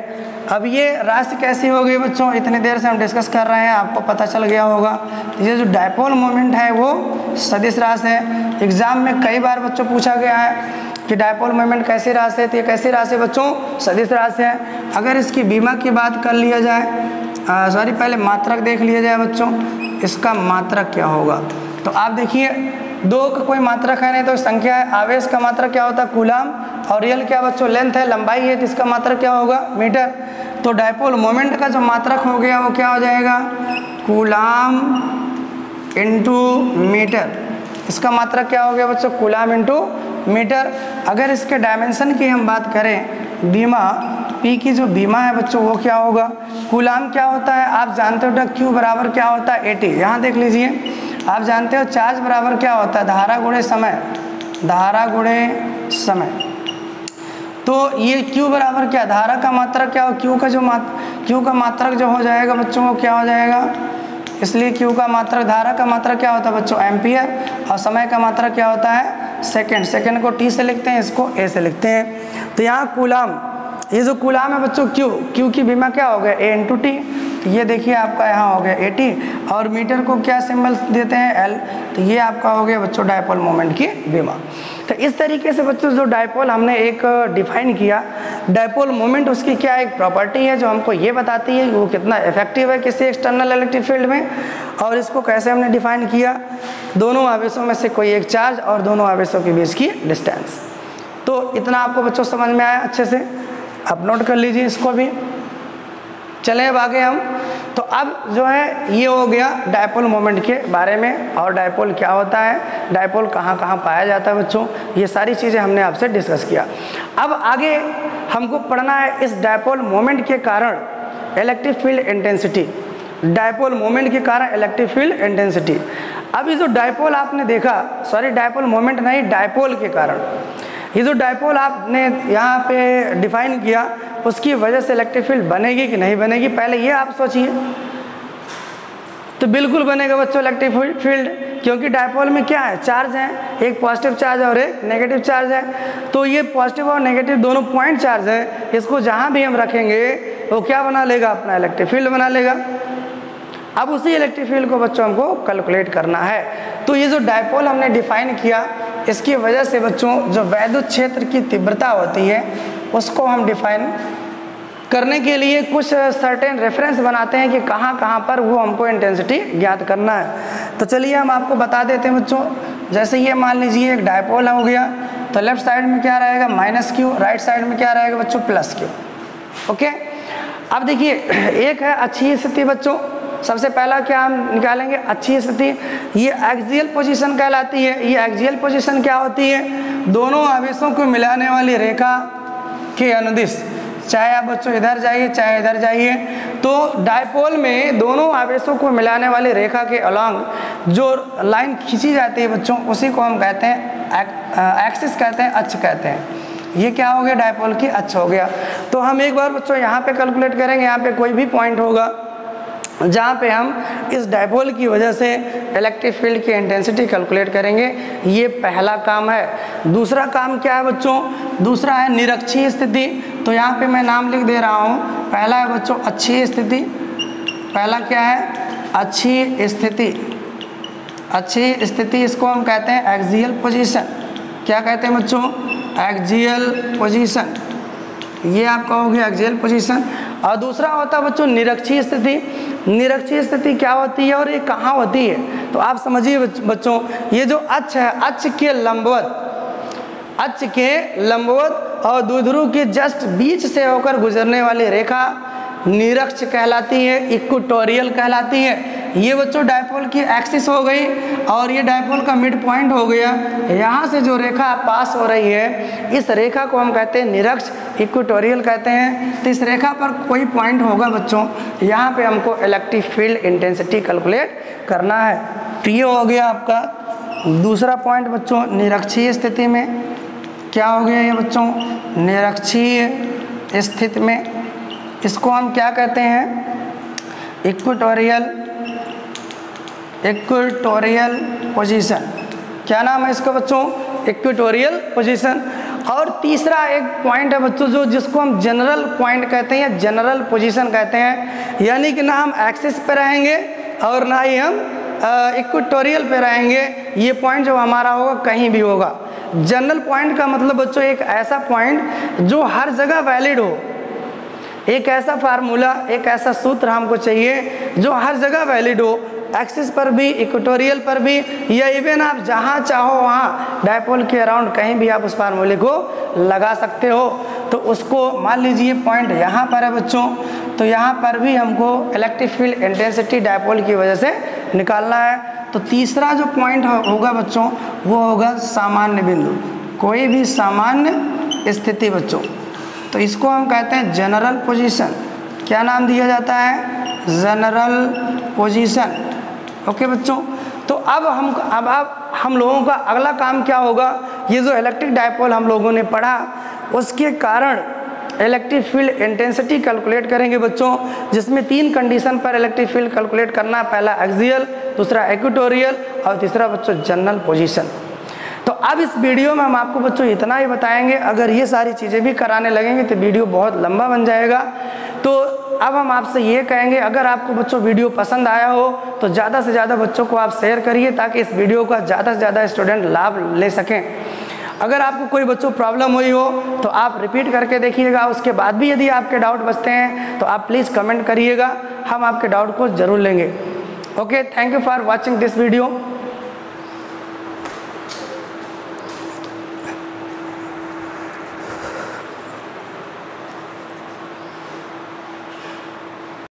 अब ये राशि कैसी होगी बच्चों, इतनी देर से हम डिस्कस कर रहे हैं, आपको पता चल गया होगा। ये जो डायपोल मोमेंट है वो सदिश राशि है। एग्जाम में कई बार बच्चों पूछा गया है कि डायपोल मोमेंट कैसी राशि है, तो ये कैसी राशि बच्चों, सदिश राशि है। अगर इसकी बीमा की बात कर लिया जाए, पहले मात्रक देख लिया जाए बच्चों, इसका मात्रक क्या होगा। तो आप देखिए 2 का कोई मात्रक है नहीं तो संख्या है। आवेश का मात्रक क्या होता है, कूलाम, और रियल क्या बच्चों, लेंथ है, लंबाई है, जिसका मात्रक क्या होगा, मीटर। तो डायपोल मोमेंट का जो मात्रक हो गया वो क्या हो जाएगा, कूलाम इंटू मीटर। इसका मात्रक क्या हो गया बच्चों, कूलाम इंटू मीटर। अगर इसके डायमेंशन की हम बात करें, बीमा पी की जो बीमा है बच्चों वो क्या होगा, कूलाम क्या होता है आप जानते हो, क्यू बराबर क्या होता है 80। यहाँ देख लीजिए, आप जानते हो चार्ज बराबर क्या होता है, धारा गुणे समय, धारा गुणे समय। तो ये Q बराबर क्या, धारा का मात्रक क्या हो, Q का मात्रक जो हो जाएगा बच्चों वो क्या हो जाएगा, इसलिए Q का मात्रक, धारा का मात्रक क्या होता है बच्चों, एम्पियर, और समय का मात्रक क्या होता है, सेकंड। सेकंड को T से लिखते हैं, इसको A से लिखते हैं। तो यहाँ कूलाम, ये जो कूलाम है बच्चों Q की बीमा क्या हो गया, A इंटू टी। तो ये देखिए आपका यहाँ हो गया 80, और मीटर को क्या सिंबल देते हैं, L। तो ये आपका हो गया बच्चों डायपोल मोमेंट की बीमा। तो इस तरीके से बच्चों जो डायपोल हमने एक डिफाइन किया, डायपोल मोमेंट उसकी क्या एक प्रॉपर्टी है जो हमको ये बताती है वो कितना इफेक्टिव है किसी एक्सटर्नल इलेक्ट्रिक फील्ड में। और इसको कैसे हमने डिफाइन किया, दोनों आवेशों में से कोई एक चार्ज और दोनों आवेशों के बीच की डिस्टेंस। तो इतना आपको बच्चों समझ में आया अच्छे से, आप नोट कर लीजिए इसको भी। चले अब आगे हम, तो अब जो है ये हो गया डायपोल मोमेंट के बारे में, और डायपोल क्या होता है, डायपोल कहाँ कहाँ पाया जाता है बच्चों, ये सारी चीज़ें हमने आपसे डिस्कस किया। अब आगे हमको पढ़ना है इस डायपोल मोमेंट के कारण electric field intensity, dipole moment के कारण इलेक्ट्रिक फील्ड इंटेंसिटी। अब ये जो डायपोल आपने देखा, डायपोल मोमेंट नहीं, डायपोल के कारण, ये जो डायपोल आपने यहाँ पे डिफाइन किया उसकी वजह से इलेक्ट्रिक फील्ड बनेगी कि नहीं बनेगी, पहले ये आप सोचिए। तो बिल्कुल बनेगा बच्चों इलेक्ट्रिक फील्ड, क्योंकि डायपोल में क्या है, चार्ज है, एक पॉजिटिव चार्ज और एक नेगेटिव चार्ज है। तो ये पॉजिटिव और नेगेटिव दोनों पॉइंट चार्ज है, इसको जहाँ भी हम रखेंगे वो क्या बना लेगा, अपना इलेक्ट्रिक फील्ड बना लेगा। अब उसी इलेक्ट्रिक फील्ड को बच्चों हमको कैलकुलेट करना है। तो ये जो डायपोल हमने डिफाइन किया, इसकी वजह से बच्चों जो वैद्युत क्षेत्र की तीव्रता होती है उसको हम डिफाइन करने के लिए कुछ सर्टेन रेफरेंस बनाते हैं कि कहाँ कहाँ पर वो हमको इंटेंसिटी ज्ञात करना है। तो चलिए हम आपको बता देते हैं बच्चों। जैसे ये मान लीजिए एक डायपोल हो गया, तो लेफ्ट साइड में क्या रहेगा, -Q, राइट साइड में क्या रहेगा बच्चों, +Q। ओके, अब देखिए एक है अच्छी स्थिति बच्चों, सबसे पहला क्या हम निकालेंगे, अच्छी स्थिति, ये एक्सियल पोजीशन कहलाती है। ये एक्सियल पोजीशन क्या होती है, दोनों आवेशों को मिलाने वाली रेखा के अनुदिश, चाहे आप बच्चों इधर जाइए चाहे इधर जाइए, तो डायपोल में दोनों आवेशों को मिलाने वाली रेखा के अलॉन्ग जो लाइन खींची जाती है बच्चों, उसी को हम कहते हैं एक्सिस कहते हैं, अक्ष कहते हैं। ये क्या हो गया, डायपोल की अक्ष हो गया। तो हम एक बार बच्चों यहाँ पे कैलकुलेट करेंगे, यहाँ पे कोई भी पॉइंट होगा जहाँ पे हम इस डायपोल की वजह से इलेक्ट्रिक फील्ड की इंटेंसिटी कैलकुलेट करेंगे। ये पहला काम है। दूसरा काम क्या है बच्चों, दूसरा है निरक्षीय स्थिति। तो यहाँ पे मैं नाम लिख दे रहा हूँ, पहला है बच्चों अच्छी स्थिति, पहला क्या है, अच्छी स्थिति। अच्छी स्थिति इसको हम कहते हैं एक्सियल पोजीशन। क्या कहते हैं बच्चों, एक्सियल पोजीशन। ये आपका हो गया एक्सियल पोजीशन। और दूसरा होता है बच्चों निरक्षीय स्थिति। निरक्षीय स्थिति क्या होती है और ये कहाँ होती है, तो आप समझिए बच्चों, ये जो अक्ष है, अक्ष के लंबवत और द्विध्रुव के जस्ट बीच से होकर गुजरने वाली रेखा निरक्ष कहलाती है, इक्वेटोरियल कहलाती है। ये बच्चों डायपोल की एक्सिस हो गई और ये डायपोल का मिड पॉइंट हो गया। यहाँ से जो रेखा पास हो रही है, इस रेखा को हम कहते हैं निरक्ष, इक्वेटोरियल कहते हैं। तो इस रेखा पर कोई पॉइंट होगा बच्चों, यहाँ पे हमको इलेक्ट्रिक फील्ड इंटेंसिटी कैलकुलेट करना है। तो ये हो गया आपका दूसरा पॉइंट बच्चों निरक्षीय स्थिति में। क्या हो गया ये बच्चों, निरक्षीय स्थिति में इसको हम क्या कहते हैं, इक्वेटोरियल पोजीशन। क्या नाम है इसका बच्चों, इक्वेटोरियल पोजीशन। और तीसरा एक पॉइंट है बच्चों जो जिसको हम जनरल पॉइंट कहते हैं या जनरल पोजीशन कहते हैं, यानी कि ना हम एक्सिस पे रहेंगे और ना ही हम इक्वेटोरियल पे रहेंगे। ये पॉइंट जो हमारा होगा कहीं भी होगा। जनरल पॉइंट का मतलब बच्चों एक ऐसा पॉइंट जो हर जगह वैलिड हो, एक ऐसा फार्मूला, एक ऐसा सूत्र हमको चाहिए जो हर जगह वैलिड हो, एक्सिस पर भी, इक्वेटोरियल पर भी, या इवन आप जहाँ चाहो वहाँ डायपोल के अराउंड कहीं भी आप उस फार्मूले को लगा सकते हो। तो उसको मान लीजिए पॉइंट यहाँ पर है बच्चों, तो यहाँ पर भी हमको इलेक्ट्रिक फील्ड इंटेंसिटी डायपोल की वजह से निकालना है। तो तीसरा जो पॉइंट होगा बच्चों वो होगा सामान्य बिंदु, कोई भी सामान्य स्थिति बच्चों। तो इसको हम कहते हैं जनरल पोजीशन। क्या नाम दिया जाता है? General position. ओके बच्चों, तो अब हम लोगों का अगला काम क्या होगा? ये जो इलेक्ट्रिक डायपोल हम लोगों ने पढ़ा उसके कारण इलेक्ट्रिक फील्ड इंटेंसिटी कैलकुलेट करेंगे बच्चों, जिसमें 3 कंडीशन पर इलेक्ट्रिक फील्ड कैलकुलेट करना। पहला एक्सियल, दूसरा इक्वेटोरियल और तीसरा बच्चों जनरल पोजीशन। तो अब इस वीडियो में हम आपको बच्चों इतना ही बताएंगे। अगर ये सारी चीज़ें भी कराने लगेंगे तो वीडियो बहुत लंबा बन जाएगा। तो अब हम आपसे ये कहेंगे, अगर आपको बच्चों वीडियो पसंद आया हो तो ज़्यादा से ज़्यादा बच्चों को आप शेयर करिए ताकि इस वीडियो का ज़्यादा से ज़्यादा स्टूडेंट लाभ ले सकें। अगर आपको कोई बच्चों प्रॉब्लम हुई हो तो आप रिपीट करके देखिएगा। उसके बाद भी यदि आपके डाउट बचते हैं तो आप प्लीज़ कमेंट करिएगा, हम आपके डाउट को ज़रूर लेंगे। Okay, thank you for watching this video.